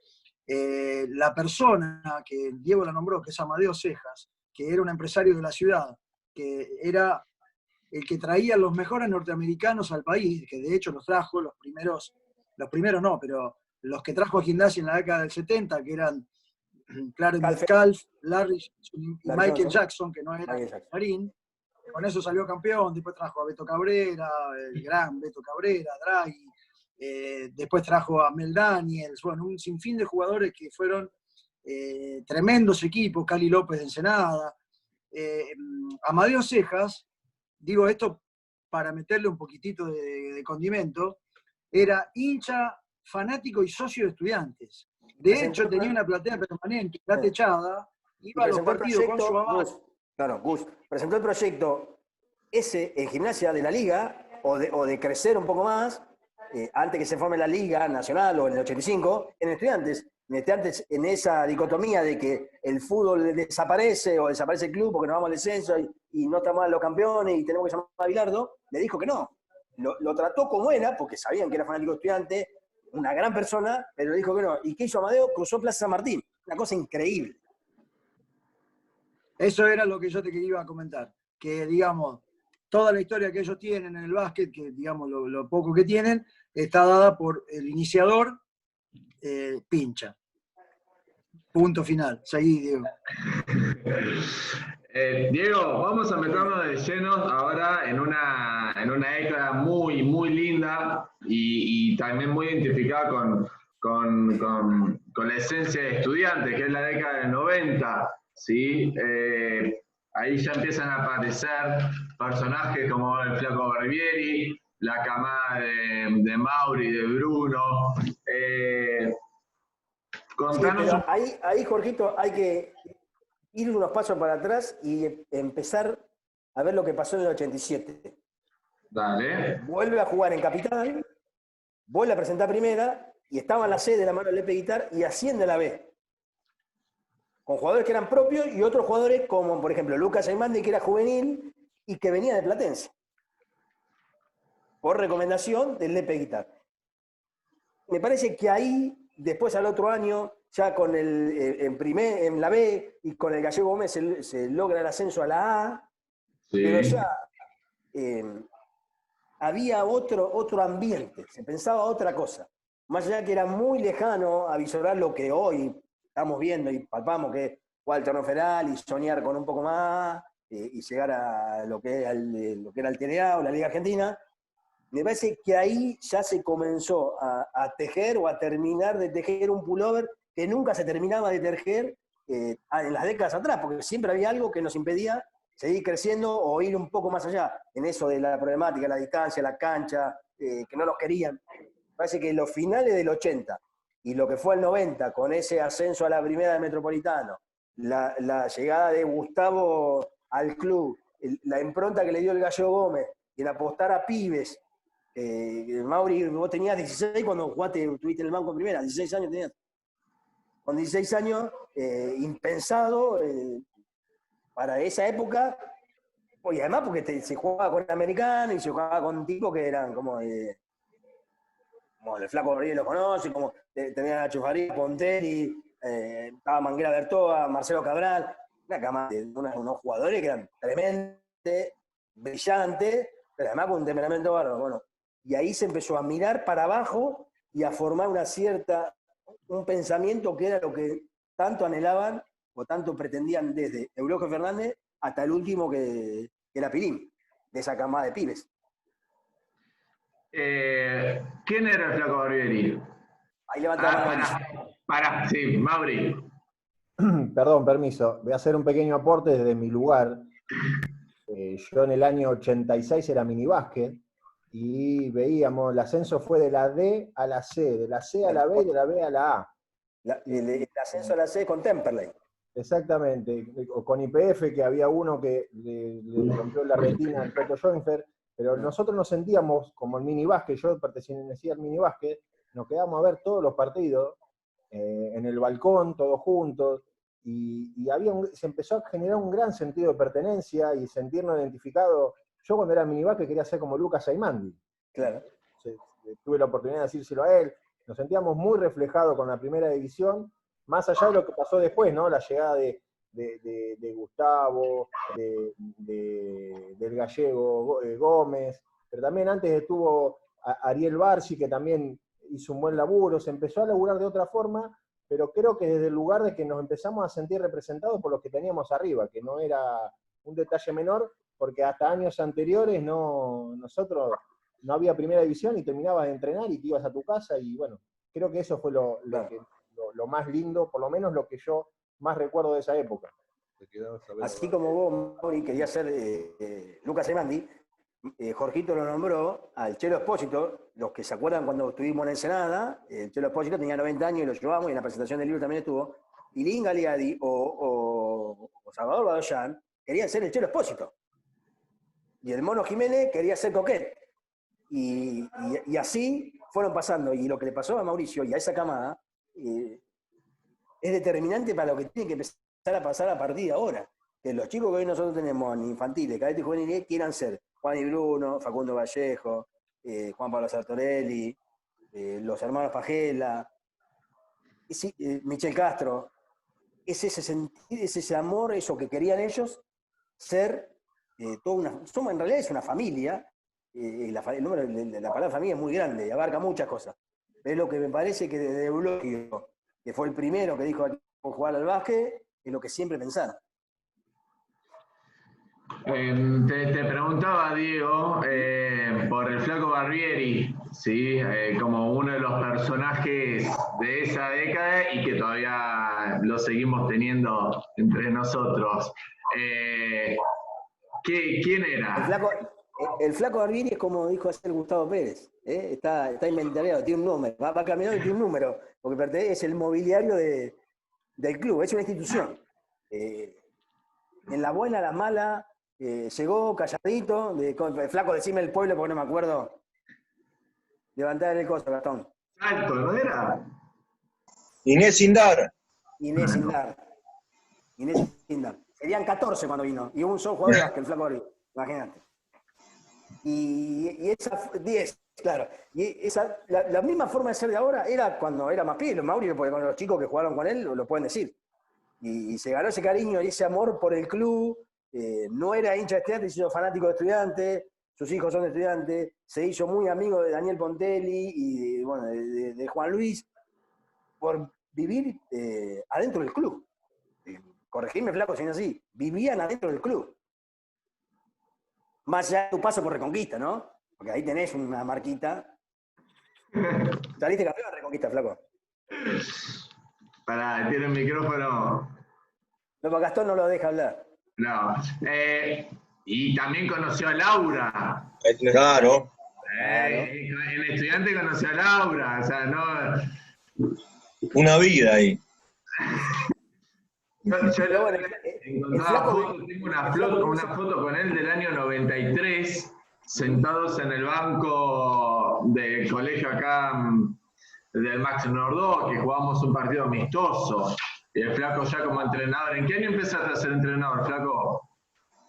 La persona que Diego la nombró, que es Amadeo Cejas, que era un empresario de la ciudad, que era el que traía los mejores norteamericanos al país, que de hecho los trajo, los primeros no, pero los que trajo a Gimnasia en la década del 70, que eran Clarence Metcalf, Larry y Michael Jackson, que no era marín, con eso salió campeón. Después trajo a Beto Cabrera, el gran Beto Cabrera, Draghi, después trajo a Mel Daniels, bueno, un sinfín de jugadores que fueron tremendos equipos, Cali López de Ensenada. Amadeo Cejas, digo esto para meterle un poquitito de condimento, era hincha, fanático y socio de Estudiantes. De hecho, tenía una platea permanente, la techada, iba a los partidos con su mamá. Gus presentó el proyecto ese en Gimnasia de la Liga, o de crecer un poco más, antes que se forme la Liga Nacional o en el 85, en Estudiantes. En esa dicotomía de que el fútbol desaparece o desaparece el club porque nos vamos al descenso y no estamos los campeones y tenemos que llamar a Bilardo, le dijo que no. Lo trató como era, porque sabían que era fanático de Estudiantes, una gran persona, pero dijo que no. ¿Y qué hizo Amadeo? Cruzó Plaza San Martín. Una cosa increíble. Eso era lo que yo te quería comentar. Que, digamos, toda la historia que ellos tienen en el básquet, que, digamos, lo poco que tienen, está dada por el iniciador, Pincha. Punto final. Seguí, Diego. Diego, vamos a meternos de lleno ahora en una década muy, muy linda y también muy identificada con la esencia de Estudiantes, que es la década del 90, ¿sí? Ahí ya empiezan a aparecer personajes como el Flaco Barbieri, la camada de Mauri, de Bruno. Contanos... Sí, ahí, Jorgito, hay que ir unos pasos para atrás y empezar a ver lo que pasó en el 87. Dale. Vuelve a jugar en Capital, vuelve a presentar primera, y estaba en la C de la mano del Lepe Guitar y asciende a la B. Con jugadores que eran propios y otros jugadores como, por ejemplo, Lucas Aymandi, que era juvenil y que venía de Platense. Por recomendación del Lepe Guitar. Me parece que ahí, después al otro año, ya con en la B y con el Gallego Gómez se logra el ascenso a la A, sí. Pero ya había otro ambiente, se pensaba otra cosa. Más allá que era muy lejano a visorar lo que hoy estamos viendo y palpamos, que es jugar al torneo federal y soñar con un poco más y llegar a lo que era el TNA o la Liga Argentina. Me parece que ahí ya se comenzó a tejer o a terminar de tejer un pullover que nunca se terminaba de tejer en las décadas atrás, porque siempre había algo que nos impedía seguir creciendo o ir un poco más allá en eso de la problemática, la distancia, la cancha, que no nos querían. Parece que los finales del 80 y lo que fue el 90, con ese ascenso a la primera del Metropolitano, la llegada de Gustavo al club, la impronta que le dio el Gallo Gómez, y el apostar a pibes. Mauri, vos tenías 16 cuando tuviste en el banco en primera, 16 años tenías. Con 16 años, impensado para esa época, y además porque se jugaba con americanos y se jugaba con tipos que eran como el Flaco Rodríguez lo conoce, como tenía a Chufarí, Ponteri, estaba Manguera Bertoa, Marcelo Cabral, una cama de unos jugadores que eran tremendamente brillantes, pero además con un temperamento bárbaro. Bueno, y ahí se empezó a mirar para abajo y a formar un pensamiento que era lo que tanto anhelaban o tanto pretendían desde Eulogio Fernández hasta el último que era Pirín, de esa camada de pibes. ¿Quién era el Flaco Barbieri? Ahí levanta la mano. Pará, sí, Mauri. Perdón, permiso. Voy a hacer un pequeño aporte desde mi lugar. Yo en el año 86 era minibásquet y veíamos, el ascenso fue de la D a la C, de la C a la B y de la B a la A. El ascenso a la C con Temperley. Exactamente, con YPF, que había uno que le rompió la retina al Toto Schoenfer, pero nosotros nos sentíamos como el minibásquet, yo pertenecía al minibásquet, nos quedamos a ver todos los partidos en el balcón, todos juntos, y se empezó a generar un gran sentido de pertenencia y sentirnos identificados. Yo cuando era minibásquet quería ser como Lucas Aimandi. Claro. Tuve la oportunidad de decírselo a él, nos sentíamos muy reflejados con la primera división, más allá de lo que pasó después, ¿no? La llegada de Gustavo, del gallego Gómez, pero también antes estuvo Ariel Barsi, que también hizo un buen laburo, se empezó a laburar de otra forma, pero creo que desde el lugar de que nos empezamos a sentir representados por los que teníamos arriba, que no era un detalle menor, porque hasta años anteriores nosotros no había primera división y terminabas de entrenar y te ibas a tu casa, y bueno, creo que eso fue lo más lindo, por lo menos lo que yo más recuerdo de esa época. Así como vos, Mauri, querías ser Lucas Aimandi, Jorgito lo nombró al Chelo Espósito. Los que se acuerdan cuando estuvimos en Ensenada, el Chelo Espósito tenía 90 años y lo llevamos, y en la presentación del libro también estuvo, y Lin Galeadi o Salvador Badoyán querían ser el Chelo Espósito. Y el Mono Jiménez quería ser Coquet. Y así fueron pasando. Y lo que le pasó a Mauricio y a esa camada es determinante para lo que tiene que empezar a pasar a partir de ahora. Que los chicos que hoy nosotros tenemos en infantiles, cadete y juvenil, quieran ser Juan y Bruno, Facundo Vallejo, Juan Pablo Sartorelli, los hermanos Pagela, Michel Castro. Es ese amor, eso que querían ellos, ser somos en realidad es una familia. El número de la palabra familia es muy grande y abarca muchas cosas. Es lo que me parece que desde Eulogio, que fue el primero que dijo que jugar al básquet, es lo que siempre pensaron. Te preguntaba, Diego, por el Flaco Barbieri, ¿sí? Como uno de los personajes de esa década y que todavía lo seguimos teniendo entre nosotros. ¿Quién era? El Flaco Barbieri es como dijo ayer Gustavo Pérez, está inventariado, tiene un número, va caminando y tiene un número, porque es el mobiliario del club, es una institución. En la buena, la mala, llegó calladito, el Flaco, decime el pueblo porque no me acuerdo. Levantar el costo, Gastón. Alto, ¿no era? Inés Indar. Serían 14 cuando vino, y un solo jugador de básquet, el Flaco Barbieri, imagínate. Y esa 10, claro. Y la misma forma de ser de ahora era cuando era más pibe, Mauri, porque con los chicos que jugaron con él lo pueden decir. Y se ganó ese cariño y ese amor por el club. No era hincha de Estudiantes, sino fanático de Estudiantes. sus hijos son estudiantes, se hizo muy amigo de Daniel Pontelli y bueno, de Juan Luis, por vivir adentro del club. Corregime, Flaco, si no es así. Vivían adentro del club. Más allá de tu paso por Reconquista, ¿no? Porque ahí tenés una marquita. ¿Saliste campeón de Reconquista, Flaco? Pará, tiene el micrófono. No, porque Gastón no lo deja hablar. No. Y también conoció a Laura. Claro. En estudiante conoció a Laura. O sea, no. Una vida ahí. Yo Pero bueno, encontraba fotos, tengo una foto con él del año 93, sentados en el banco del colegio acá del Max Nordó, que jugamos un partido amistoso. Y el Flaco ya como entrenador. ¿En qué año empezaste a ser entrenador, Flaco?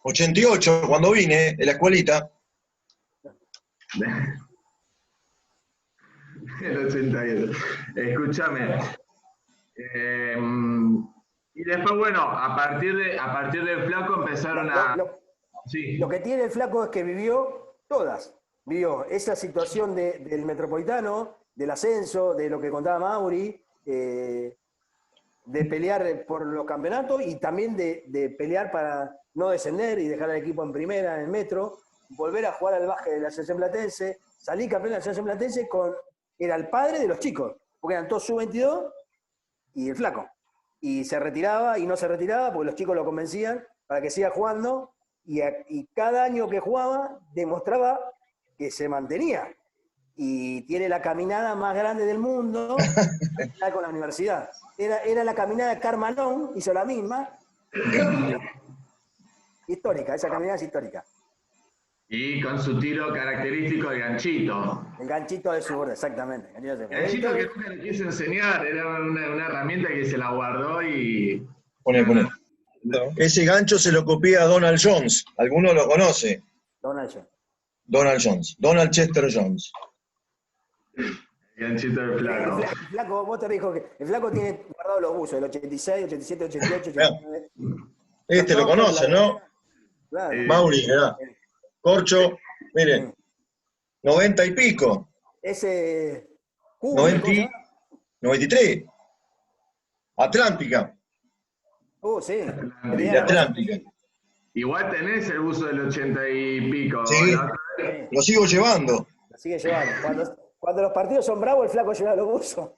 88, cuando vine, en la escuelita. El 88. Escúchame. Y después, bueno, a partir del Flaco empezaron a... Sí. Lo que tiene el Flaco es que vivió todas. Vivió esa situación del Metropolitano, del ascenso, de lo que contaba Mauri, de pelear por los campeonatos y también de pelear para no descender y dejar al equipo en primera en el Metro, volver a jugar al básquet de la Asociación Platense, salir campeón de la Asociación Platense era el padre de los chicos, porque eran todos sub-22 y el Flaco. Y se retiraba y no se retiraba porque los chicos lo convencían para que siga jugando y cada año que jugaba demostraba que se mantenía. Y tiene la caminada más grande del mundo con la universidad. Era la caminada de Carmalón, hizo la misma. Histórica, esa caminada es histórica. Y con su tiro característico de ganchito. El ganchito de su borde, exactamente. Ganchito que nunca le quiso enseñar, era una herramienta que se la guardó y... Poné. Ese gancho se lo copia a Donald Jones. ¿Alguno lo conoce? Donald Jones. Donald Jones. Donald Chester Jones. El ganchito del Flaco. El Flaco, vos te dijo que el Flaco tiene guardado los buzos, el 86, 87, 88, 89. Este lo conoce, ¿no? Claro. Mauri, mirá. Corcho, miren. 90 y pico. Ese... 93. Atlántica. Sí. De Atlántica. Igual tenés el buzo del 80 y pico. Sí, lo sigo llevando. Lo sigue llevando. Cuando los partidos son bravos, el Flaco lleva los buzos.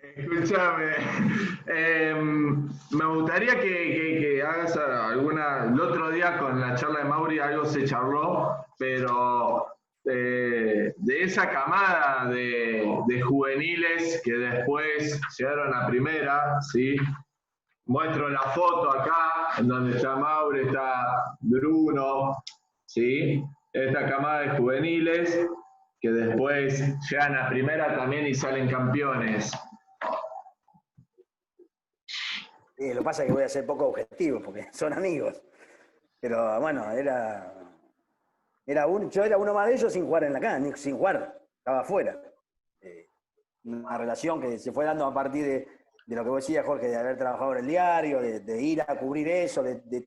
Escúchame, me gustaría que hagas alguna... El otro día con la charla de Mauri algo se charló, pero de esa camada de juveniles que después llegaron a primera, ¿sí? Muestro la foto acá, en donde está Mauri, está Bruno, ¿sí? Esta camada de juveniles que después llegan a primera también y salen campeones. Lo que pasa es que voy a ser poco objetivo, porque son amigos. Pero bueno, yo era uno más de ellos sin jugar en la cancha, sin jugar, estaba afuera. Una relación que se fue dando a partir de lo que vos decías, Jorge, de haber trabajado en el diario, de ir a cubrir eso, de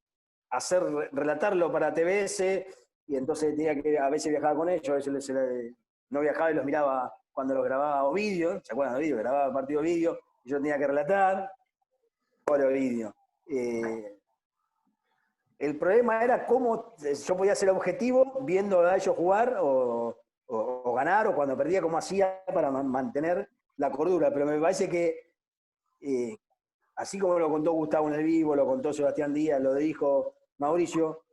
relatarlo para TBS, y entonces tenía que, a veces viajaba con ellos, a veces no viajaba y los miraba cuando los grababa Ovidio, ¿se acuerdan de Ovidio? Grababa el partido Ovidio, y yo tenía que relatar. Ovidio. El problema era cómo yo podía ser objetivo viendo a ellos jugar o ganar, o cuando perdía, cómo hacía para mantener la cordura. Pero me parece que, así como lo contó Gustavo en el vivo, lo contó Sebastián Díaz, lo dijo Mauricio,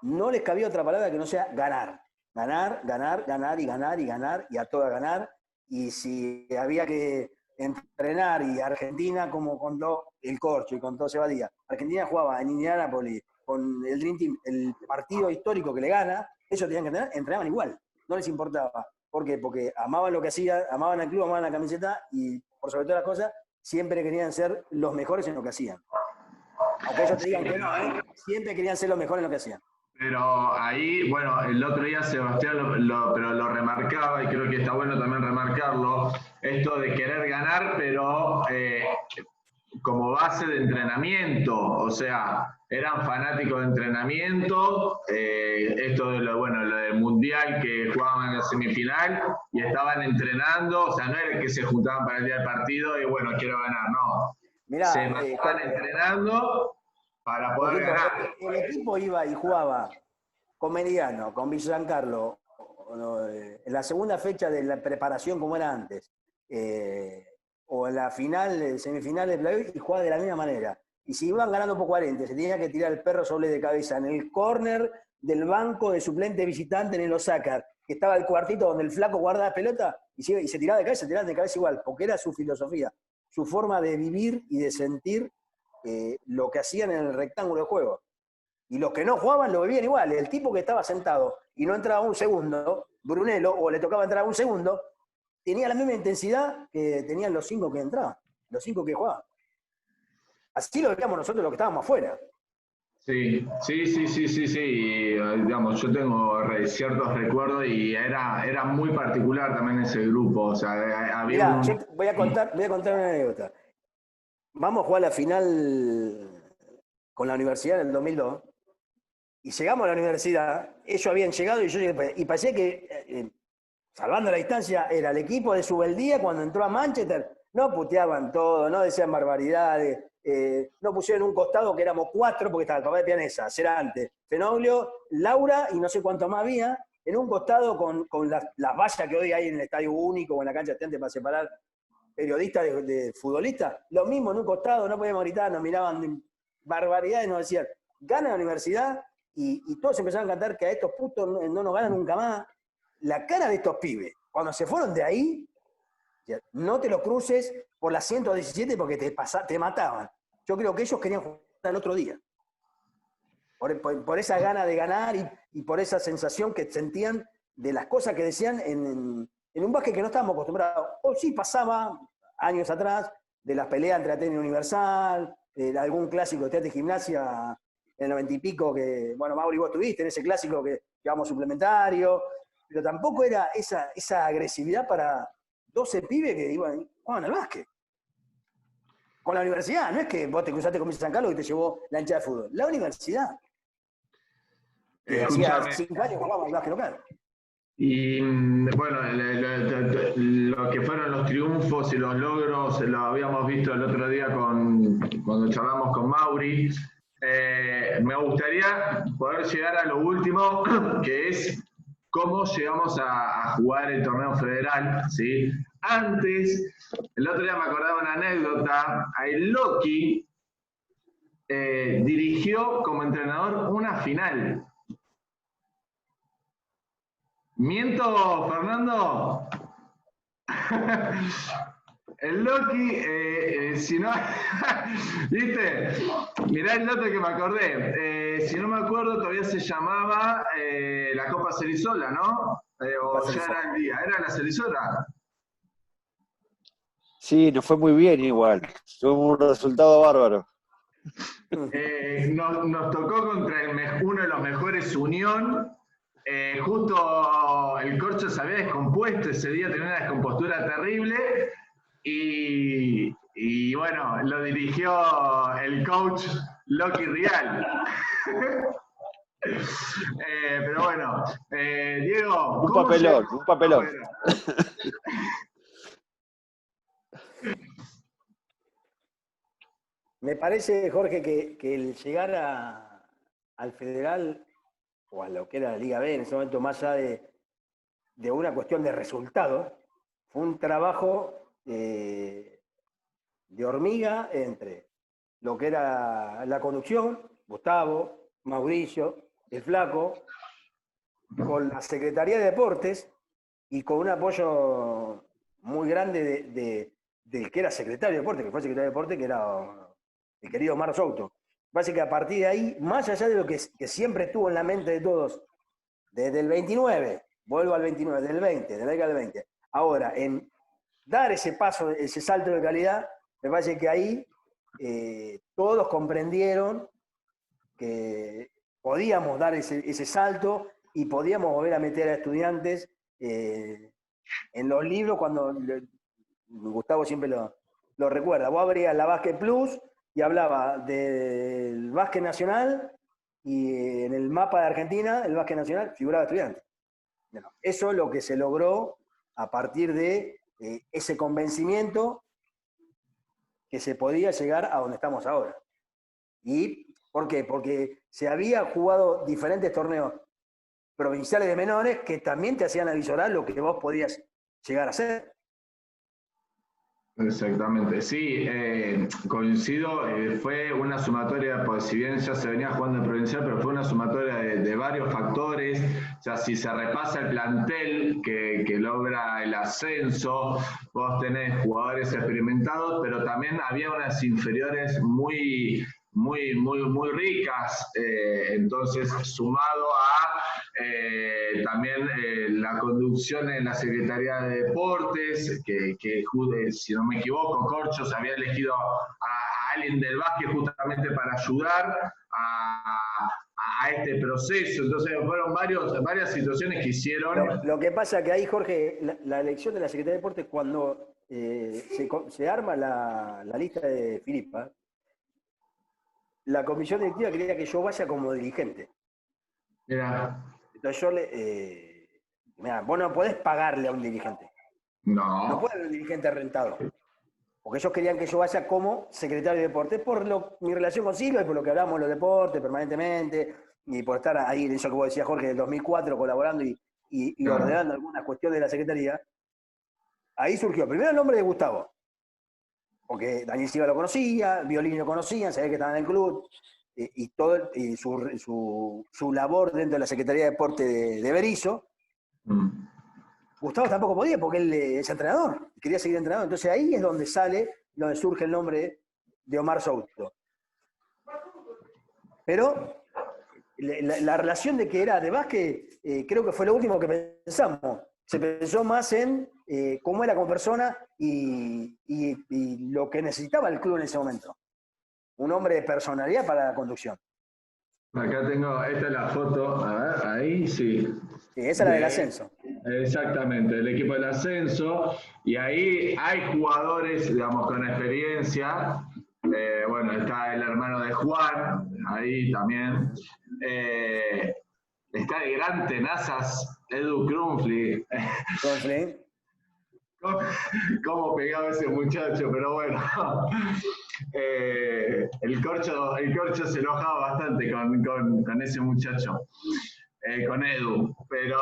no les cabía otra palabra que no sea ganar. Ganar, ganar, ganar y ganar y ganar y a toda ganar. Y si había que entrenar, y Argentina, como contó el Corcho y contó Sebadía, Argentina jugaba en Indianápolis con el Dream Team, el partido histórico que le gana, ellos tenían que entrenaban igual, no les importaba. ¿Por qué? Porque amaban lo que hacían, amaban al club, amaban la camiseta y, por sobre todas las cosas, siempre querían ser los mejores en lo que hacían. Aunque ellos te digan que no, siempre querían ser los mejores en lo que hacían. Pero ahí, bueno, el otro día Sebastián pero lo remarcaba, y creo que está bueno también remarcarlo, esto de querer ganar, pero como base de entrenamiento, o sea, eran fanáticos de entrenamiento, esto de lo del Mundial que jugaban en la semifinal y estaban entrenando, o sea, no era que se juntaban para el día del partido y bueno, quiero ganar, no. Mirá, Se estaban entrenando para poder ganar. El equipo iba y jugaba con Meridiano, con Villa San Carlos, en la segunda fecha de la preparación como era antes, o en la final, semifinal del play, y jugaba de la misma manera. Y si iban ganando por 40, se tenía que tirar el perro sobre de cabeza en el córner del banco de suplente visitante en el Osaka, que estaba el cuartito donde el flaco guardaba la pelota, y se tiraba de cabeza igual, porque era su filosofía, su forma de vivir y de sentir lo que hacían en el rectángulo de juego. Y los que no jugaban lo vivían igual. El tipo que estaba sentado y no entraba un segundo, Brunello, o le tocaba entrar un segundo, tenía la misma intensidad que tenían los 5 que entraban, los 5 que jugaban. Así lo veíamos nosotros los que estábamos afuera. Sí. Y, digamos, yo tengo ciertos recuerdos y era muy particular también ese grupo. O sea, había Mirá, yo voy a contar una anécdota. Vamos a jugar la final con la universidad en el 2002 y llegamos a la universidad, ellos habían llegado y yo llegué, y parecía que, salvando la distancia, era el equipo de Subeldía cuando entró a Manchester, no puteaban todo, no decían barbaridades, no pusieron un costado que éramos 4 porque estaba el papá de Pianesa, Cerante, Fenoglio, Laura y no sé cuánto más había, en un costado con las vallas que hoy hay en el Estadio Único o en la cancha de estudiantes para separar periodistas de futbolistas, lo mismo en un costado, no podíamos gritar, nos miraban barbaridades, nos decían, gana la universidad, y todos empezaron a cantar que a estos putos no nos ganan nunca más. La cara de estos pibes, cuando se fueron de ahí, no te lo cruces por la 117 porque te mataban. Yo creo que ellos querían jugar el otro día. Por esa gana de ganar y por esa sensación que sentían de las cosas que decían en un básquet que no estábamos acostumbrados. O sí pasaba años atrás de las peleas entre Ateneo y Universal, de algún clásico de Teatro y Gimnasia en el 90 y pico, que, bueno, Mauri, vos estuviste en ese clásico que llevamos suplementario, pero tampoco era esa agresividad para 12 pibes que jugaban al básquet. Con la universidad, no es que vos te cruzaste con San Carlos y te llevó la hinchada de fútbol. La universidad. Hacía 5 años jugábamos al básquet local. Y bueno, lo que fueron los triunfos y los logros lo habíamos visto el otro día cuando charlamos con Mauri. Me gustaría poder llegar a lo último, que es cómo llegamos a jugar el torneo federal, ¿sí? Antes, el otro día me acordaba una anécdota, el Loki dirigió como entrenador una final. ¿Miento, Fernando? El Loki, si no, ¿viste? Mirá el dato que me acordé. Si no me acuerdo, todavía se llamaba la Copa Cerizola, ¿no? O ya era el día. ¿Era la Cerizola? Sí, nos fue muy bien igual. Fue un resultado bárbaro. Nos tocó contra uno de los mejores, Unión. Justo el corcho se había descompuesto ese día, tenía una descompostura terrible. Y bueno, lo dirigió el coach Loki Real. Pero bueno, Diego. Un papelón. Me parece, Jorge, que el llegar al Federal, o a lo que era la Liga B en ese momento, más allá de una cuestión de resultado, fue un trabajo de hormiga entre lo que era la conducción, Gustavo, Mauricio, el Flaco, con la Secretaría de Deportes y con un apoyo muy grande del que era secretario de Deportes, que fue secretario de Deportes, que era el querido Omar Souto. Parece que a partir de ahí, más allá de lo que siempre estuvo en la mente de todos, desde el 29, vuelvo al 29, del 20, de la década del 20, ahora, en dar ese paso, ese salto de calidad, me parece que ahí todos comprendieron que podíamos dar ese salto y podíamos volver a meter a estudiantes en los libros cuando Gustavo siempre lo lo recuerda. Vos abrías la Básquet Plus y hablaba del básquet nacional y en el mapa de Argentina, el básquet nacional, figuraba Estudiantes. Bueno, eso es lo que se logró a partir de ese convencimiento que se podía llegar a donde estamos ahora. ¿Y por qué? Porque se había jugado diferentes torneos provinciales de menores que también te hacían avisorar lo que vos podías llegar a hacer. Exactamente, sí, coincido, fue una sumatoria, pues si bien ya se venía jugando en provincial, pero fue una sumatoria de varios factores. O sea, si se repasa el plantel que logra el ascenso, vos tenés jugadores experimentados, pero también había unas inferiores muy ricas, entonces sumado a también la conducción en la Secretaría de Deportes, que si no me equivoco, Corcho se había elegido a alguien del básquet justamente para ayudar a este proceso. Entonces fueron varias situaciones que hicieron. Lo que pasa que ahí, Jorge, la elección de la Secretaría de Deportes, cuando se arma la lista de Filipa, la comisión directiva quería que yo vaya como dirigente. Mira. Entonces yo mirá, vos no podés pagarle a un dirigente. No. No puede haber un dirigente rentado. Porque ellos querían que yo vaya como secretario de deportes por mi relación con Silvia y por lo que hablamos de los deportes permanentemente y por estar ahí, en eso que vos decías, Jorge, del 2004 colaborando y ordenando algunas cuestiones de la secretaría. Ahí surgió primero el nombre de Gustavo. Porque Daniel Silva lo conocía, Violín lo conocían, sabía que estaba en el club, y todo su labor dentro de la Secretaría de Deporte de Berizo. Gustavo tampoco podía porque él es entrenador, quería seguir entrenador. Entonces ahí es donde surge el nombre de Omar Souto. Pero la relación de que era de básquet, creo que fue lo último que pensamos. Se pensó más en cómo era como persona y lo que necesitaba el club en ese momento. Un hombre de personalidad para la conducción. Acá tengo, esta es la foto, a ver, ahí sí. Sí, esa es la del ascenso. Exactamente, el equipo del ascenso, y ahí hay jugadores, digamos, con experiencia. Bueno, está el hermano de Juan, ahí también. Está el gran tenazas, Edu Krumfli. ¿Cómo pegaba ese muchacho? Pero bueno, el corcho se enojaba bastante con ese muchacho, con Edu. Pero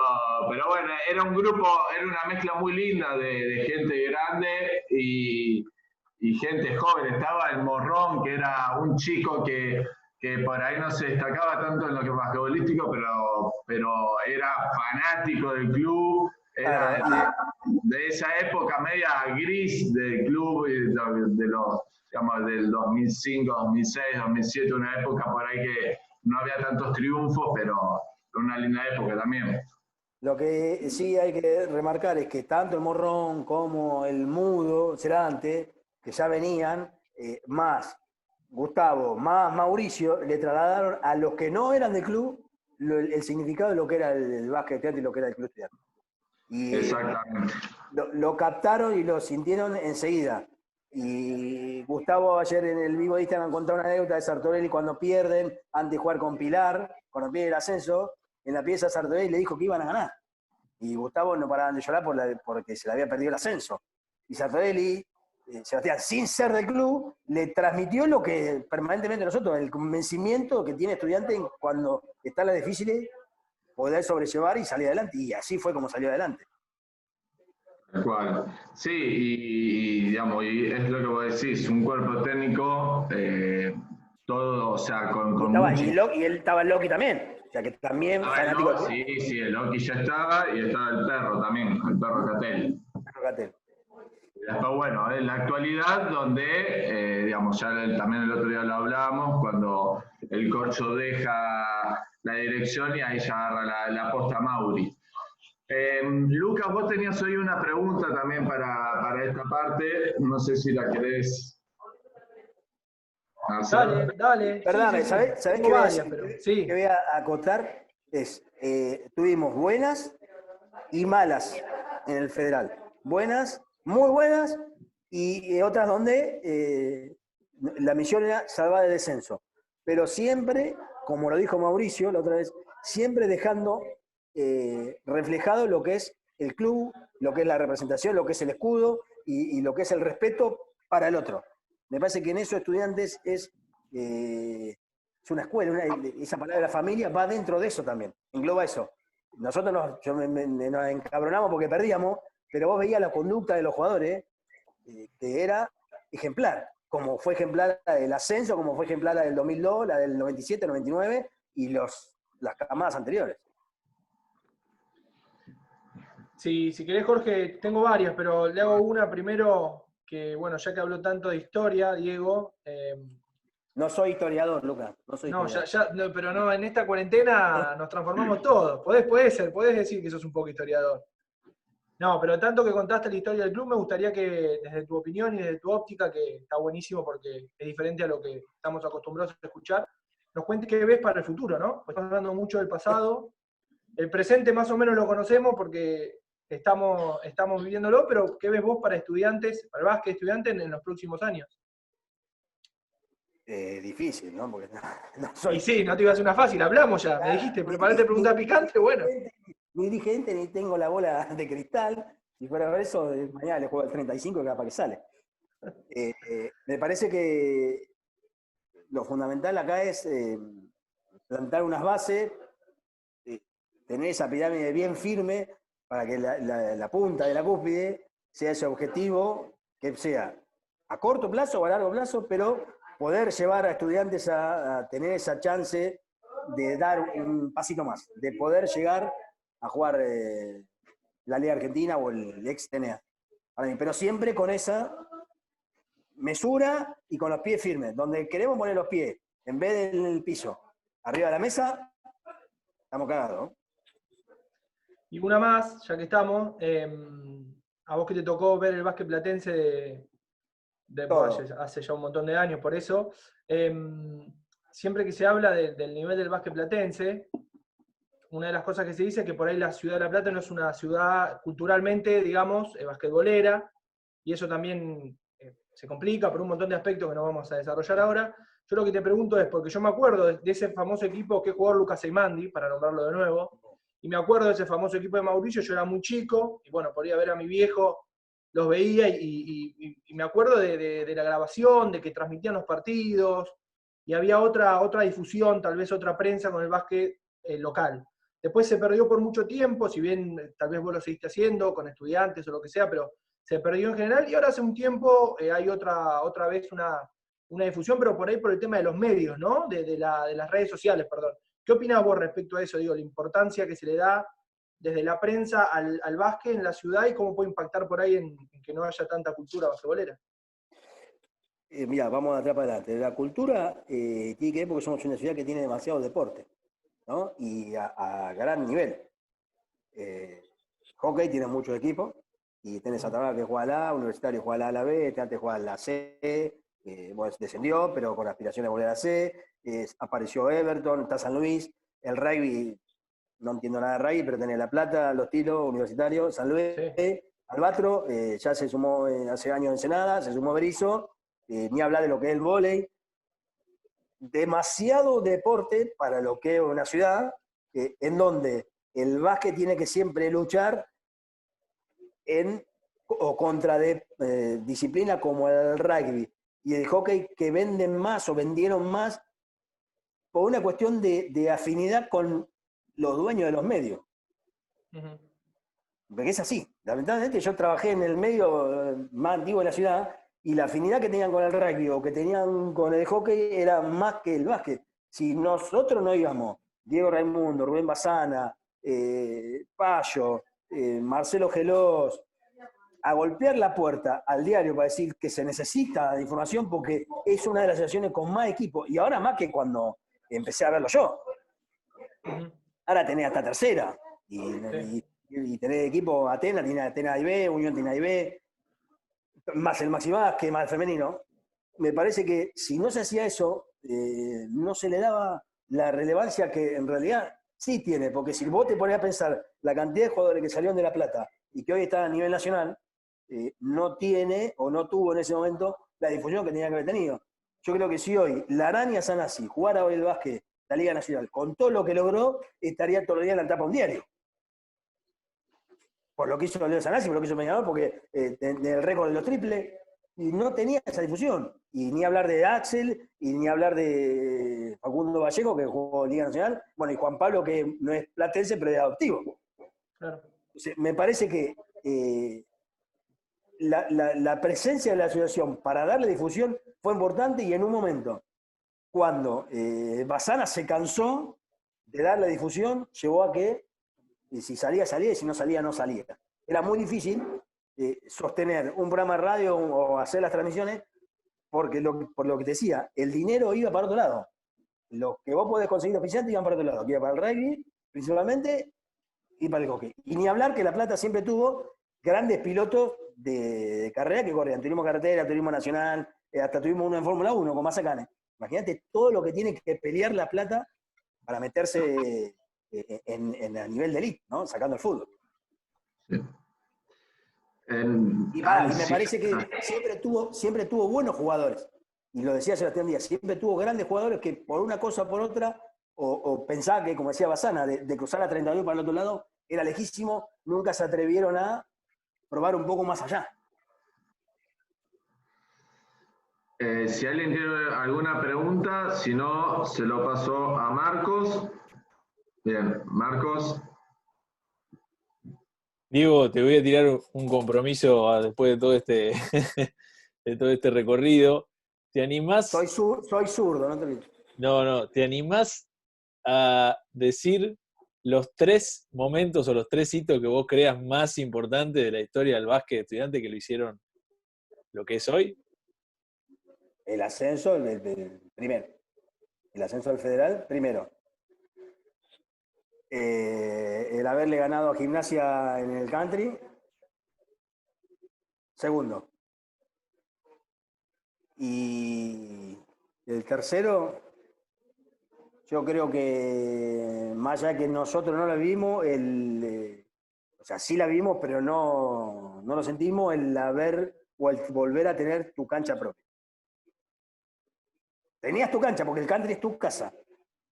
bueno, era un grupo, era una mezcla muy linda de gente grande y gente joven. Estaba el Morrón, que era un chico que por ahí no se destacaba tanto en lo que basquetbolístico, pero era fanático del club. Era de esa época media gris del club, digamos, del 2005, 2006, 2007, una época por ahí que no había tantos triunfos, pero una linda época también. Lo que sí hay que remarcar es que tanto el Morrón como el Mudo, Cerante, que ya venían, más Gustavo, más Mauricio, le trasladaron a los que no eran del club el significado de lo que era el básquet estudiante y lo que era el club estudiante. Y exactamente. Lo captaron y lo sintieron enseguida. Y Gustavo ayer en el vivo de Instagram contó una anécdota de Sartorelli cuando pierden, antes de jugar con Pilar, cuando pierde el ascenso, en la pieza Sartorelli le dijo que iban a ganar. Y Gustavo no paraban de llorar porque se le había perdido el ascenso. Y Sartorelli, Sebastián, sin ser del club, le transmitió lo que permanentemente nosotros, el convencimiento que tiene estudiante cuando están las difíciles, poder sobrellevar y salir adelante. Y así fue como salió adelante. Cual. Sí, y digamos, y es lo que vos decís, un cuerpo técnico, todo, o sea, y él estaba el Loki también, o sea, que también fanático. Sí, el Loki ya estaba, y estaba el perro también, el perro Catel. Después, bueno, en la actualidad, donde, digamos, ya también el otro día lo hablábamos, cuando el Corcho deja la dirección y ahí ya agarra la posta Mauri. Lucas, vos tenías hoy una pregunta también para esta parte, no sé si la querés hacer. Dale. Perdóname, sí. ¿sabés qué voy a acotar? Tuvimos buenas y malas en el federal. Buenas, muy buenas, y otras donde la misión era salvar el descenso. Pero siempre, como lo dijo Mauricio la otra vez, siempre dejando reflejado lo que es el club, lo que es la representación, lo que es el escudo y lo que es el respeto para el otro. Me parece que en eso Estudiantes es una escuela, esa palabra familia va dentro de eso también, engloba eso. Nosotros nos encabronamos porque perdíamos, pero vos veías la conducta de los jugadores, que era ejemplar, como fue ejemplar la del ascenso, como fue ejemplar la del 2002, la del 97, 99 y las camadas anteriores. Sí, si querés, Jorge, tengo varias, pero le hago una primero que, bueno, ya que habló tanto de historia, Diego. No soy historiador, Lucas. No, pero no, en esta cuarentena nos transformamos todos. Podés decir que sos un poco historiador. No, pero tanto que contaste la historia del club, me gustaría que desde tu opinión y desde tu óptica, que está buenísimo porque es diferente a lo que estamos acostumbrados a escuchar, nos cuentes qué ves para el futuro, ¿no? Pues estamos hablando mucho del pasado. El presente más o menos lo conocemos porque estamos viviéndolo, pero ¿qué ves vos para estudiantes, para el básquet estudiante en los próximos años? Difícil, ¿no? Porque no soy... Y sí, no te iba a hacer una fácil, hablamos ya, me dijiste, preparate pregunta picante, bueno. Ni dirigente, ni tengo la bola de cristal, si fuera por eso, mañana le juego al 35 y capaz que sale. Me parece que lo fundamental acá es plantar unas bases, tener esa pirámide bien firme para que la punta de la cúspide sea ese objetivo, que sea a corto plazo o a largo plazo, pero poder llevar a estudiantes a tener esa chance de dar un pasito más, de poder llegar a jugar la Liga Argentina o el ex TNA. Pero siempre con esa mesura y con los pies firmes, donde queremos poner los pies, en vez del piso, arriba de la mesa, estamos cagados, ¿no? Y una más, ya que estamos, a vos que te tocó ver el básquet platense hace ya un montón de años, por eso, siempre que se habla del nivel del básquet platense, una de las cosas que se dice es que por ahí la ciudad de La Plata no es una ciudad culturalmente, digamos, basquetbolera, y eso también se complica por un montón de aspectos que no vamos a desarrollar ahora. Yo lo que te pregunto es, porque yo me acuerdo de ese famoso equipo que jugó Lucas Eimandi, para nombrarlo de nuevo, y me acuerdo de ese famoso equipo de Mauricio, yo era muy chico, y bueno, podía ver a mi viejo, los veía, y me acuerdo de la grabación, de que transmitían los partidos, y había otra difusión, tal vez otra prensa con el básquet local. Después se perdió por mucho tiempo, si bien tal vez vos lo seguiste haciendo con estudiantes o lo que sea, pero se perdió en general, y ahora hace un tiempo hay otra vez una difusión, pero por ahí por el tema de los medios, ¿no? De las redes sociales, perdón. ¿Qué opinás vos respecto a eso? Digo, la importancia que se le da desde la prensa al básquet en la ciudad y cómo puede impactar por ahí en que no haya tanta cultura basquetbolera. Mira, vamos de atrás para adelante. La cultura tiene que ver porque somos una ciudad que tiene demasiado deporte, ¿no? Y a gran nivel. Hockey tiene muchos equipos, y tenés a Tabá que juega a la A, Universitario juega a la B, antes juega a la C, bueno, descendió, pero con aspiración de volver a la C, apareció Everton, está San Luis, el rugby, no entiendo nada de rugby, pero tenés La Plata, Los Tilos, Universitario, San Luis, sí. Albatro, ya se sumó hace años Ensenada, se sumó Berizo, ni hablar de lo que es el vóley. Demasiado deporte para lo que es una ciudad, en donde el básquet tiene que siempre luchar contra disciplina como el rugby y el hockey, que venden más o vendieron más por una cuestión de afinidad con los dueños de los medios. Uh-huh. Porque es así. Lamentablemente yo trabajé en el medio más antiguo de la ciudad y la afinidad que tenían con el rugby o que tenían con el hockey era más que el básquet. Si nosotros no íbamos, Diego Raimundo, Rubén Bazana, Payo, Marcelo Gelós, a golpear la puerta al diario para decir que se necesita de información porque es una de las asociaciones con más equipo, y ahora más que cuando empecé a verlo yo. Ahora tenés hasta tercera, y tenés equipo Atenas, tiene Atenas A y B, Unión tiene A y B, más el Maxi Vázquez, más el femenino. Me parece que si no se hacía eso, no se le daba la relevancia que en realidad sí tiene, porque si vos te ponés a pensar la cantidad de jugadores que salieron de La Plata y que hoy están a nivel nacional, no tiene o no tuvo en ese momento la difusión que tenía que haber tenido. Yo creo que si hoy la Araña Sanasi jugara hoy el básquet, la Liga Nacional, con todo lo que logró, estaría todo el día en la tapa de un diario. Por lo que hizo Leo Sanasi, por lo que hizo Peñarol, porque del récord de los triples, y no tenía esa difusión. Y ni hablar de Axel, y ni hablar de Facundo Vallejo, que jugó Liga Nacional, bueno, y Juan Pablo, que no es platense, pero es adoptivo. Claro. Entonces, me parece que la presencia de la asociación para darle difusión fue importante, y en un momento, cuando Basana se cansó de darle difusión, llevó a que si salía, salía, y si no salía, no salía. Era muy difícil sostener un programa de radio o hacer las transmisiones, porque por lo que te decía, el dinero iba para otro lado. Los que vos podés conseguir oficiantes iban para otro lado, que iba para el rugby, principalmente, y para el hockey. Y ni hablar que La Plata siempre tuvo grandes pilotos de carrera que corrían. Tuvimos carretera, turismo nacional, hasta tuvimos uno en Fórmula 1 con Mazzacane. Imagínate todo lo que tiene que pelear La Plata para meterse a nivel de elite, ¿no? Sacando el fútbol. Sí. Y me parece que siempre tuvo buenos jugadores. Y lo decía Sebastián Díaz, siempre tuvo grandes jugadores que por una cosa o por otra, o pensaba que, como decía Basana, de cruzar a 32 para el otro lado, era lejísimo, nunca se atrevieron a probar un poco más allá. Si alguien tiene alguna pregunta, si no, se lo paso a Marcos. Bien, Marcos. Diego, te voy a tirar un compromiso después de todo este, de todo este recorrido. ¿Te animás? Soy zurdo, no te olvides. No, ¿te animás a decir los 3 momentos o los 3 hitos que vos creas más importantes de la historia del básquet estudiante que lo hicieron lo que es hoy? El ascenso, el primero. El ascenso del Federal, primero. El haberle ganado a Gimnasia en el country, segundo. Y el tercero, yo creo que, más allá que nosotros no la vimos, o sea, sí la vimos, pero no lo sentimos, el haber o el volver a tener tu cancha propia. Tenías tu cancha, porque el country es tu casa,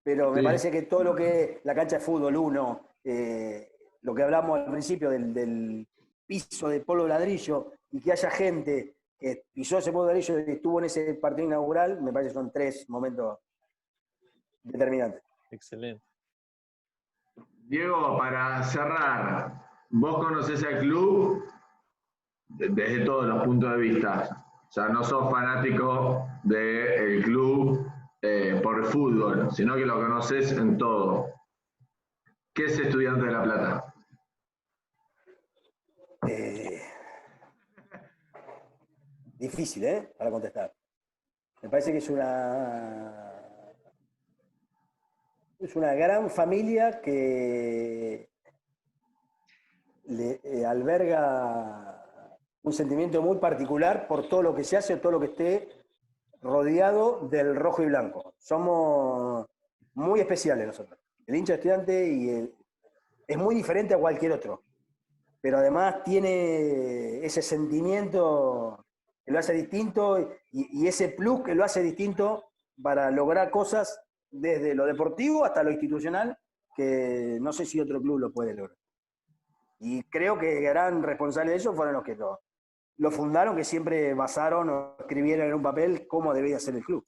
pero me parece que todo lo que es la cancha de fútbol 1, lo que hablamos al principio del piso de polvo ladrillo, y que haya gente que pisó ese polvo ladrillo y estuvo en ese partido inaugural, me parece que son 3 momentos determinantes. Excelente. Diego, para cerrar, vos conocés al club desde todos los puntos de vista. O sea, no sos fanático del club por fútbol, sino que lo conocés en todo. ¿Qué es Estudiantes de La Plata? Difícil, para contestar. Me parece que es una gran familia que alberga un sentimiento muy particular por todo lo que se hace, todo lo que esté rodeado del rojo y blanco. Somos muy especiales nosotros. El hincha estudiante es muy diferente a cualquier otro, pero además tiene ese sentimiento que lo hace distinto y ese plus que lo hace distinto para lograr cosas desde lo deportivo hasta lo institucional, que no sé si otro club lo puede lograr. Y creo que gran responsable de eso fueron los que lo fundaron, que siempre basaron o escribieron en un papel cómo debía ser el club.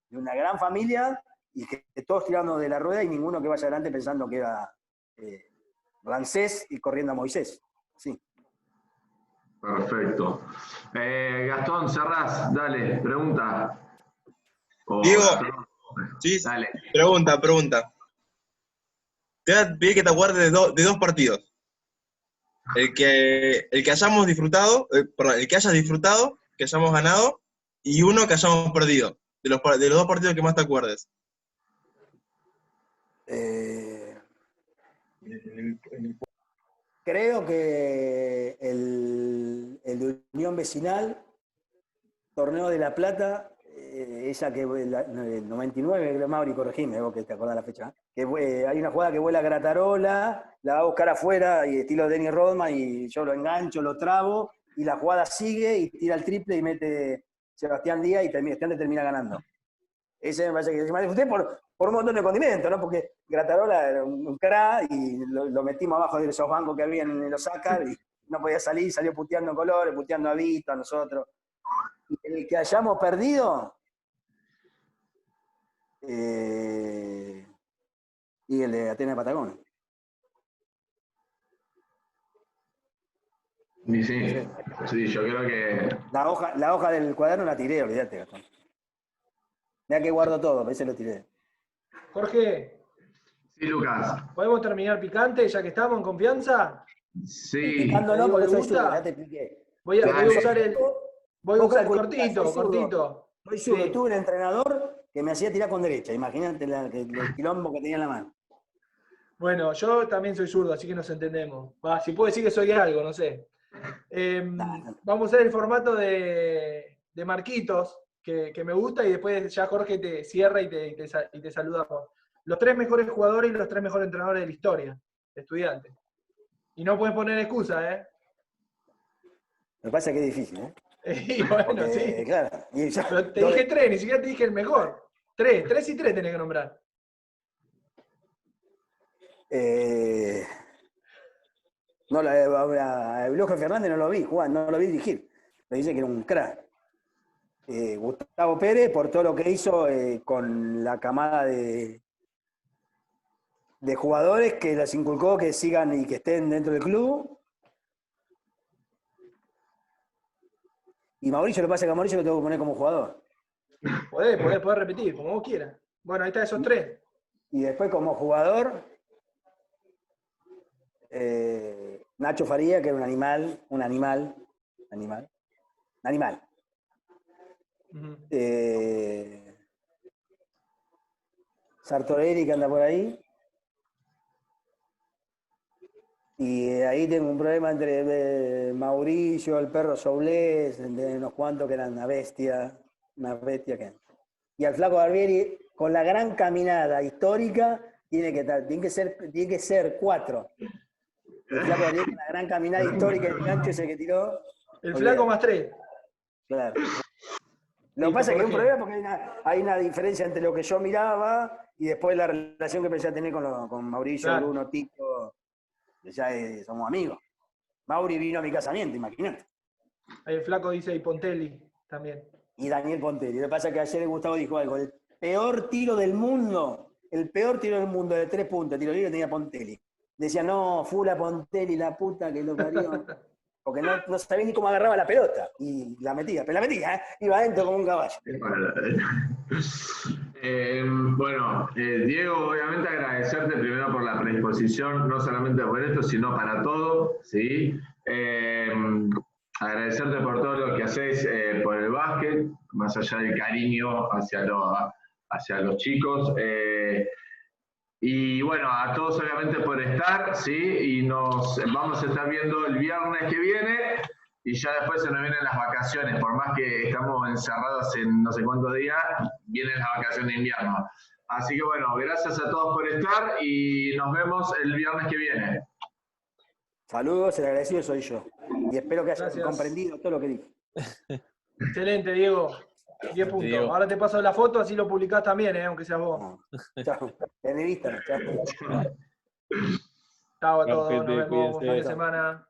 De una gran familia y que todos tirando de la rueda y ninguno que vaya adelante pensando que era Ramsés y corriendo a Moisés. Sí. Perfecto. Gastón, cerrás, dale, pregunta. Diego, sí, dale. Pregunta. Te voy a pedir que te acuerdes de 2 partidos. El que hayamos disfrutado, el que hayas disfrutado, que hayamos ganado, y uno que hayamos perdido. De los 2 partidos que más te acuerdes. Creo que el de Unión Vecinal, Torneo de La Plata, esa que el 99, creo, Mauri, corregime, vos que te acordás la fecha, que hay una jugada que vuela Gratarola, la va a buscar afuera, y estilo Denny Rodman, y yo lo engancho, lo trabo, y la jugada sigue y tira el triple y mete Sebastián Díaz y Estudiantes termina ganando. Ese me parece que me disfruté por un montón de condimentos, ¿no? Porque Gratarola era un crack y lo metimos abajo de esos bancos que había en los Osaka y no podía salir, salió puteando Colores, puteando a Vito, a nosotros. Y el que hayamos perdido, y el de Atenas Patagón. Y sí, yo creo que... La hoja del cuaderno la tiré, olvídate, Gastón. Mirá que guardo todo, a veces lo tiré. Jorge. Sí, Lucas. ¿Podemos terminar picante ya que estamos en confianza? Sí. Picando no, porque soy zurdo, ya te expliqué. Voy a usar el... Voy a usar el cortito. Soy zurdo, tuve un entrenador que me hacía tirar con derecha, imagínate el quilombo que tenía en la mano. Bueno, yo también soy zurdo, así que nos entendemos. Si puedo decir que soy algo, no sé. Vamos a usar el formato de Marquitos, que me gusta, y después ya Jorge te cierra y te saludamos. Los 3 mejores jugadores y los 3 mejores entrenadores de la historia, de Estudiantes. Y no puedes poner excusa, ¿eh? Me pasa que es difícil, ¿eh? Y bueno, porque, sí. Claro. Pero te dije 3, ni siquiera te dije el mejor. 3 y 3 tenés que nombrar. No, a Eulogio Fernández no lo vi jugar, no lo vi dirigir. Me dice que era un crack. Gustavo Pérez, por todo lo que hizo con la camada de jugadores que les inculcó que sigan y que estén dentro del club. Y Mauricio, lo que pasa es que a Mauricio lo tengo que poner como jugador. Podés repetir, como vos quieras. Bueno, ahí está esos 3. Y después como jugador, Nacho Faría, que era un animal. Uh-huh. Sartorelli, que anda por ahí. Y ahí tengo un problema entre Mauricio, el perro Soulés, de unos cuantos que eran una bestia que... Y al flaco Barbieri, con la gran caminada histórica, tiene que ser 4. El flaco Barbieri, con la gran caminada histórica, el gancho ese que tiró. El flaco más 3. Claro. Lo que pasa es que hay un problema porque hay una diferencia entre lo que yo miraba y después la relación que empecé a tener con Mauricio, claro. Bruno, Tito. Ya somos amigos. Mauri vino a mi casamiento, imagínate. Ahí el flaco dice y Pontelli también. Y Daniel Pontelli. Lo que pasa es que ayer Gustavo dijo algo. El peor tiro del mundo de 3 puntos, tiro libre tenía Pontelli. Decía, no, Fula Pontelli, la puta que lo parió. Porque no sabía ni cómo agarraba la pelota. Y la metía, pero la metía, ¿eh? Iba adentro como un caballo. Bueno, Diego, obviamente agradecerte primero por la predisposición, no solamente por esto, sino para todo, ¿sí? Agradecerte por todo lo que hacés por el básquet, más allá del cariño hacia los chicos. Y bueno, a todos obviamente por estar, ¿sí? Y nos vamos a estar viendo el viernes que viene. Y ya después se nos vienen las vacaciones, por más que estamos encerrados en no sé cuántos días, vienen las vacaciones de invierno. Así que bueno, gracias a todos por estar y nos vemos el viernes que viene. Saludos, el agradecido soy yo. Y espero que hayan comprendido todo lo que dije. Excelente, Diego. 10 puntos. Diego. Ahora te paso la foto, así lo publicás también, aunque seas vos. Chao. En mi Instagram. Chao a todos, nos vemos. Buena semana.